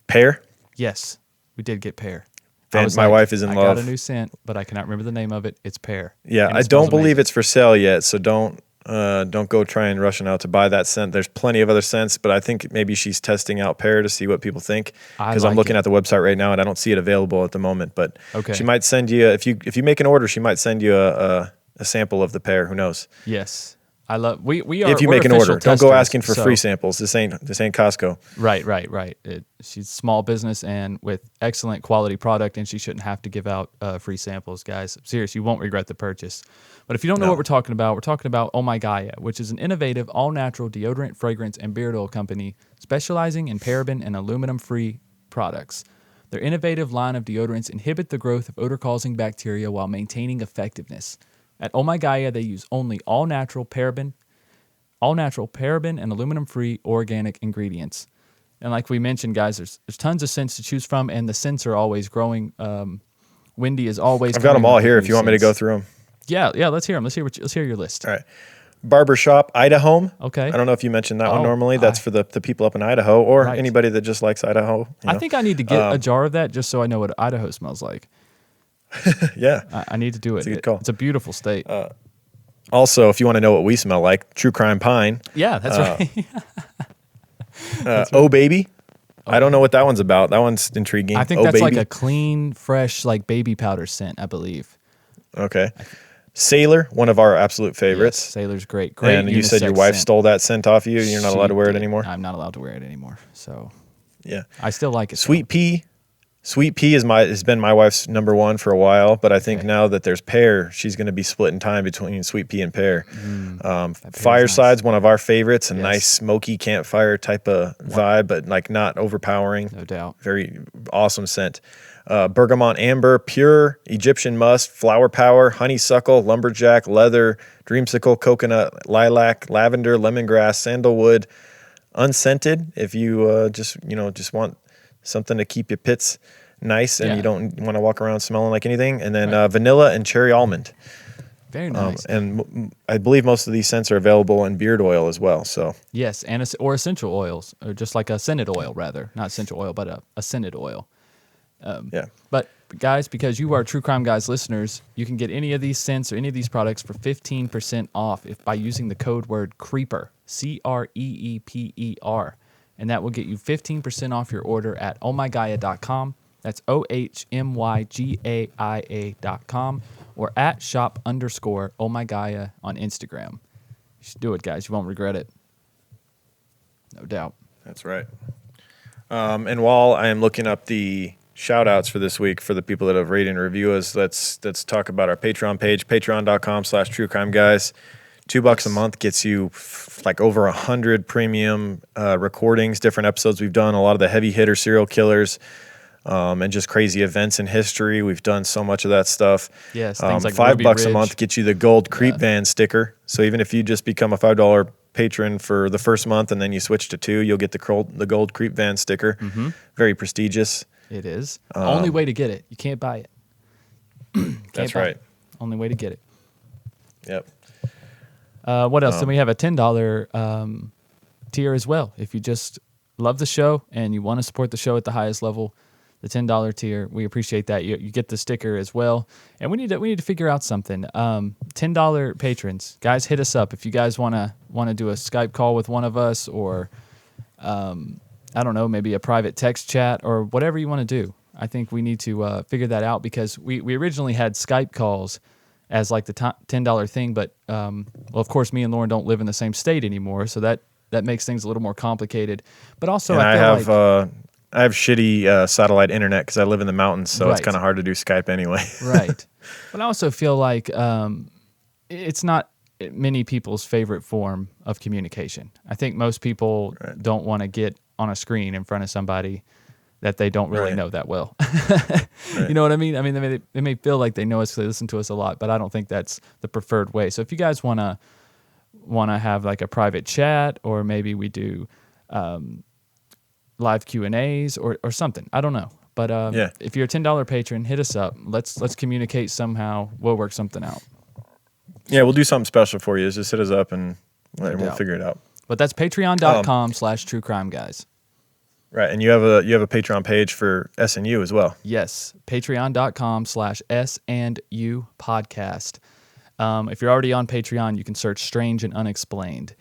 Pear? Yes. We did get pear. My wife is in love. I got a new scent, but I cannot remember the name of it. It's pear. Yeah, I don't believe it's for sale yet, so don't go try and rushing out to buy that scent. There's plenty of other scents, but I think maybe she's testing out pear to see what people think. Because I'm looking at the website right now and I don't see it available at the moment. But she might send you, if you make an order, she might send you a sample of the pear. Who knows? Yes, I love we are. If you we're make an official order, don't go testers, asking for so- free samples. This ain't Costco. Right. She's a small business and with excellent quality product, and she shouldn't have to give out free samples, guys. Serious, you won't regret the purchase. But if you don't know what we're talking about Oh My Gaia, which is an innovative, all-natural deodorant, fragrance, and beard oil company specializing in paraben and aluminum-free products. Their innovative line of deodorants inhibit the growth of odor-causing bacteria while maintaining effectiveness. At Oh My Gaia, they use only all-natural paraben and aluminum-free organic ingredients. And like we mentioned, guys, there's tons of scents to choose from, and the scents are always growing. Wendy is always. I've got them coming all up with here. new If you want me to go scents. through them. Yeah. Let's hear them. Let's hear your list. All right. Barbershop Idaho. Okay. I don't know if you mentioned that one Oh, normally. That's for the people up in Idaho or Right. anybody that just likes Idaho. I think I need to get a jar of that just so I know what Idaho smells like. Yeah. I need to do it. It's a good call. It's a beautiful state. Also, if you want to know what we smell like, True Crime Pine. Yeah, that's right. Oh Baby. I don't know what that one's about. That one's intriguing. I think Oh that's like Baby. a clean, fresh, like baby powder scent, I believe. Okay. Sailor, one of our absolute favorites. Yes, Sailor's great. Great. And you said your unisex wife scent. stole that scent off you. You're not allowed to wear it She did. anymore. I'm not allowed to wear it anymore. So Yeah. I still like it. though. Sweet Pea. Sweet Pea has been my wife's number one for a while, but I think now that there's Pear, she's going to be splitting time between Sweet Pea and Pear. Fireside's one of our favorites, a Yes. nice smoky campfire type of vibe, but like not overpowering. No doubt. Very awesome scent. Bergamot Amber, Pure, Egyptian Musk, Flower Power, Honeysuckle, Lumberjack, Leather, Dreamsicle, Coconut, Lilac, Lavender, Lemongrass, Sandalwood, Unscented. If you just want something to keep your pits nice and Yeah. you don't want to walk around smelling like anything. And then Vanilla and Cherry Almond. Very nice. And I believe most of these scents are available in beard oil as well. So Yes, and or essential oils, or just like a scented oil, rather. Not essential oil, but a scented oil. yeah. But guys, because you are True Crime Guys listeners, you can get any of these scents or any of these products for 15% off by using the code word CREEPER, CREEPER. And that will get you 15% off your order at ohmygaia.com. That's OHMYGAIA.com or at shop_ohmygaia on Instagram. You should do it, guys. You won't regret it. No doubt. That's right. And while I am looking up the shout outs for this week for the people that have rated and review us, let's talk about our Patreon page, patreon.com/truecrimeguys. $2 a month gets you like over 100 premium recordings, different episodes we've done, a lot of the heavy hitter serial killers, and just crazy events in history. We've done so much of that stuff. Yes, things like $5 Ruby a Ridge. month gets you the gold creep van sticker. So even if you just become a $5 patron for the first month and then you switch to $2, you'll get the gold creep van sticker. Mm-hmm. Very prestigious. It is. Only way to get it. You can't buy it. That's buy right. it. Only way to get it. Yep. What else? Then we have a $10 tier as well. If you just love the show and you want to support the show at the highest level, the $10 tier, we appreciate that. You get the sticker as well. And we need to figure out something. $10 patrons, guys, hit us up if you guys want to do a Skype call with one of us, or I don't know, maybe a private text chat or whatever you want to do. I think we need to figure that out, because we originally had Skype calls as like the $10 thing, but well, of course, me and Lauren don't live in the same state anymore, so that makes things a little more complicated. But also, And I feel I have shitty satellite internet because I live in the mountains, so it's Right. kind of hard to do Skype anyway. right. But I also feel like it's not many people's favorite form of communication. I think most people don't want to get on a screen in front of somebody that they don't really Right. know that well. You know what I mean? I mean, they may feel like they know us, they listen to us a lot, but I don't think that's the preferred way. So if you guys want to have like a private chat, or maybe we do live Q&As or something, I don't know. But if you're a $10 patron, hit us up. Let's communicate somehow. We'll work something out. Yeah, we'll do something special for you. Just hit us up and we'll doubt. figure it out. But that's patreon.com/truecrimeguys. Right, and you have a Patreon page for SNU as well. Yes, patreon.com/SandU podcast. If you're already on Patreon, you can search Strange and Unexplained.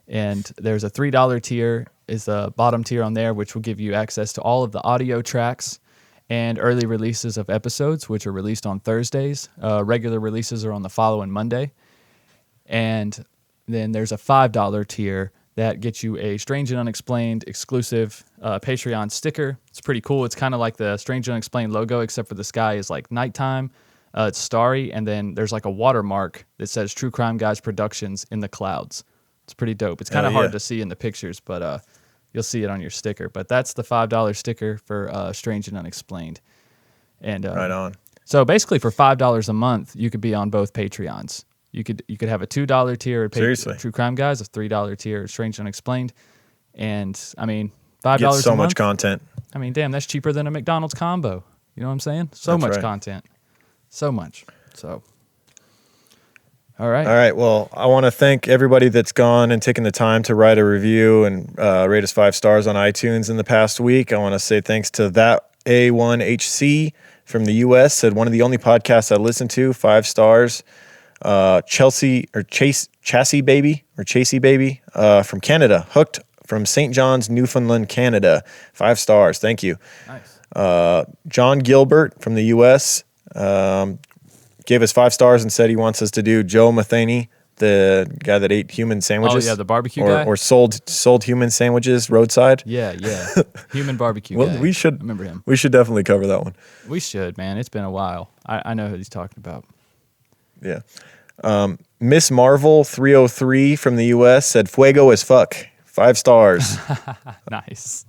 And there's a $3 tier, is the bottom tier on there, which will give you access to all of the audio tracks and early releases of episodes, which are released on Thursdays. Regular releases are on the following Monday. And then there's a $5 tier that gets you a Strange and Unexplained exclusive Patreon sticker. It's pretty cool. It's kind of like the Strange and Unexplained logo, except for the sky is like nighttime. It's starry, and then there's like a watermark that says True Crime Guys Productions in the clouds. It's pretty dope. It's kind of hard to see in the pictures, but you'll see it on your sticker. But that's the $5 sticker for Strange and Unexplained. And right on. So basically, for $5 a month, you could be on both Patreons. You could have a $2 tier at True Crime Guys, a $3 tier at Strange and Unexplained, and I mean $5 Get so a month, much content. I mean, damn, that's cheaper than a McDonald's combo. You know what I'm saying? So much content, so much. So, all right. Well, I want to thank everybody that's gone and taken the time to write a review and rate us 5 stars on iTunes in the past week. I want to say thanks to that A1HC from the U.S. said one of the only podcasts I listen to, 5 stars. Chasey Baby from Canada, hooked from St. John's, Newfoundland, Canada, 5 stars. Thank you. Nice. John Gilbert from the U.S. Gave us 5 stars and said he wants us to do Joe Matheny, the guy that ate human sandwiches. Oh yeah, the barbecue guy, or sold human sandwiches roadside. Yeah, human barbecue guy. We should I remember him. We should definitely cover that one. We should, man. It's been a while. I know who he's talking about. Yeah. Miss Marvel 303 from the U.S. said fuego as fuck, 5 stars. Nice.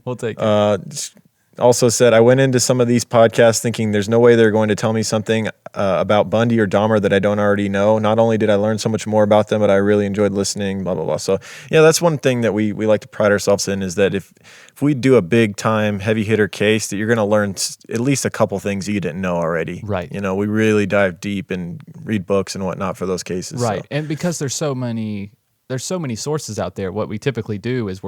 We'll take it. Also said, I went into some of these podcasts thinking there's no way they're going to tell me something about Bundy or Dahmer that I don't already know. Not only did I learn so much more about them, but I really enjoyed listening, blah, blah, blah. So, yeah, that's one thing that we like to pride ourselves in is that if we do a big-time, heavy-hitter case, that you're going to learn at least a couple things you didn't know already. Right. You know, we really dive deep and read books and whatnot for those cases. Right. So. And because there's so many sources out there, what we typically do is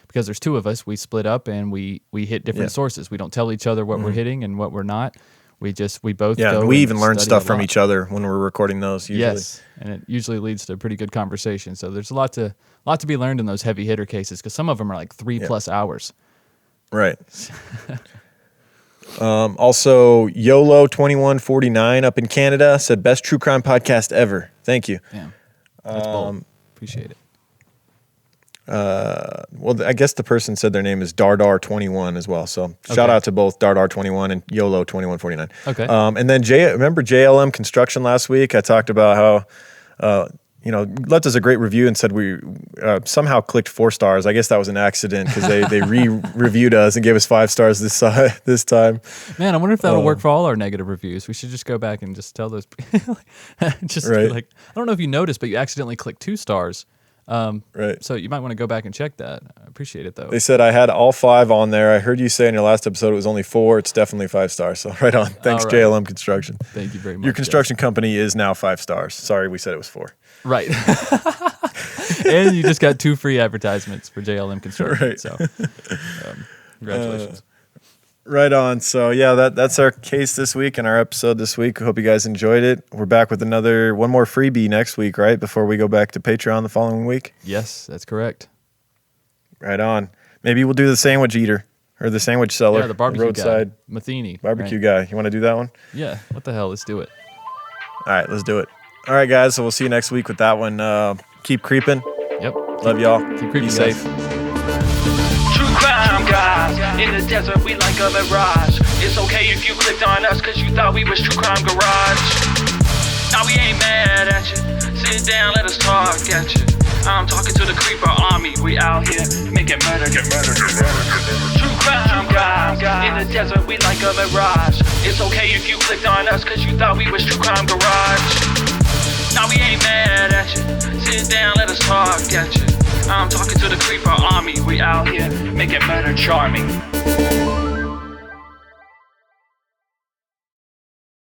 because there's 2 of us, we split up and we hit different sources. We don't tell each other what we're hitting and what we're not. We both go. And we even learn study stuff from each other when we're recording those usually. Yes, and it usually leads to a pretty good conversation. So there's a lot to be learned in those heavy hitter cases because some of them are like 3+ hours. Right. Also, YOLO2149 up in Canada said best true crime podcast ever. Thank you. Damn. That's bold. Appreciate it. Well, I guess the person said their name is Dardar21 as well. So shout out to both Dardar21 and YOLO2149. Okay. And then remember JLM Construction last week? I talked about how, left us a great review and said we somehow clicked 4 stars. I guess that was an accident because they re-reviewed us and gave us 5 stars this time. Man, I wonder if that'll work for all our negative reviews. We should just go back and just tell those people. Right. Like, I don't know if you noticed, but you accidentally clicked 2 stars. Right. So you might want to go back and check that. I appreciate it, though. They said I had all 5 on there. I heard you say in your last episode it was only 4. It's definitely 5 stars. So right on. Thanks, right. JLM Construction. Thank you very much. Your construction company is now 5 stars. Sorry, we said it was 4. Right. And you just got 2 free advertisements for JLM Construction. Right. So congratulations. Right on. So yeah, that's our case this week and our episode this week. Hope you guys enjoyed it. We're back with one more freebie next week, right? Before we go back to Patreon the following week. Yes, that's correct. Right on. Maybe we'll do the sandwich eater or the sandwich seller. Yeah, the barbecue roadside guy. Matheny. barbecue guy. You want to do that one? Yeah. What the hell? Let's do it. All right, let's do it. All right, guys. So we'll see you next week with that one. Keep creeping. Yep. Love y'all. Keep creeping. Be safe. True crime guys, in the desert we like a mirage. It's okay if you clicked on us cause you thought we was True Crime Garage. Now we ain't mad at you, sit down, let us talk at you. I'm talking to the creeper army, we out here making murder, get murder, get murder. True crime guys, in the desert we like a mirage. It's okay if you clicked on us cause you thought we was True Crime Garage. Now we ain't mad at you, sit down, let us talk at you. I'm talking to the creeper army, we out here making murder charming.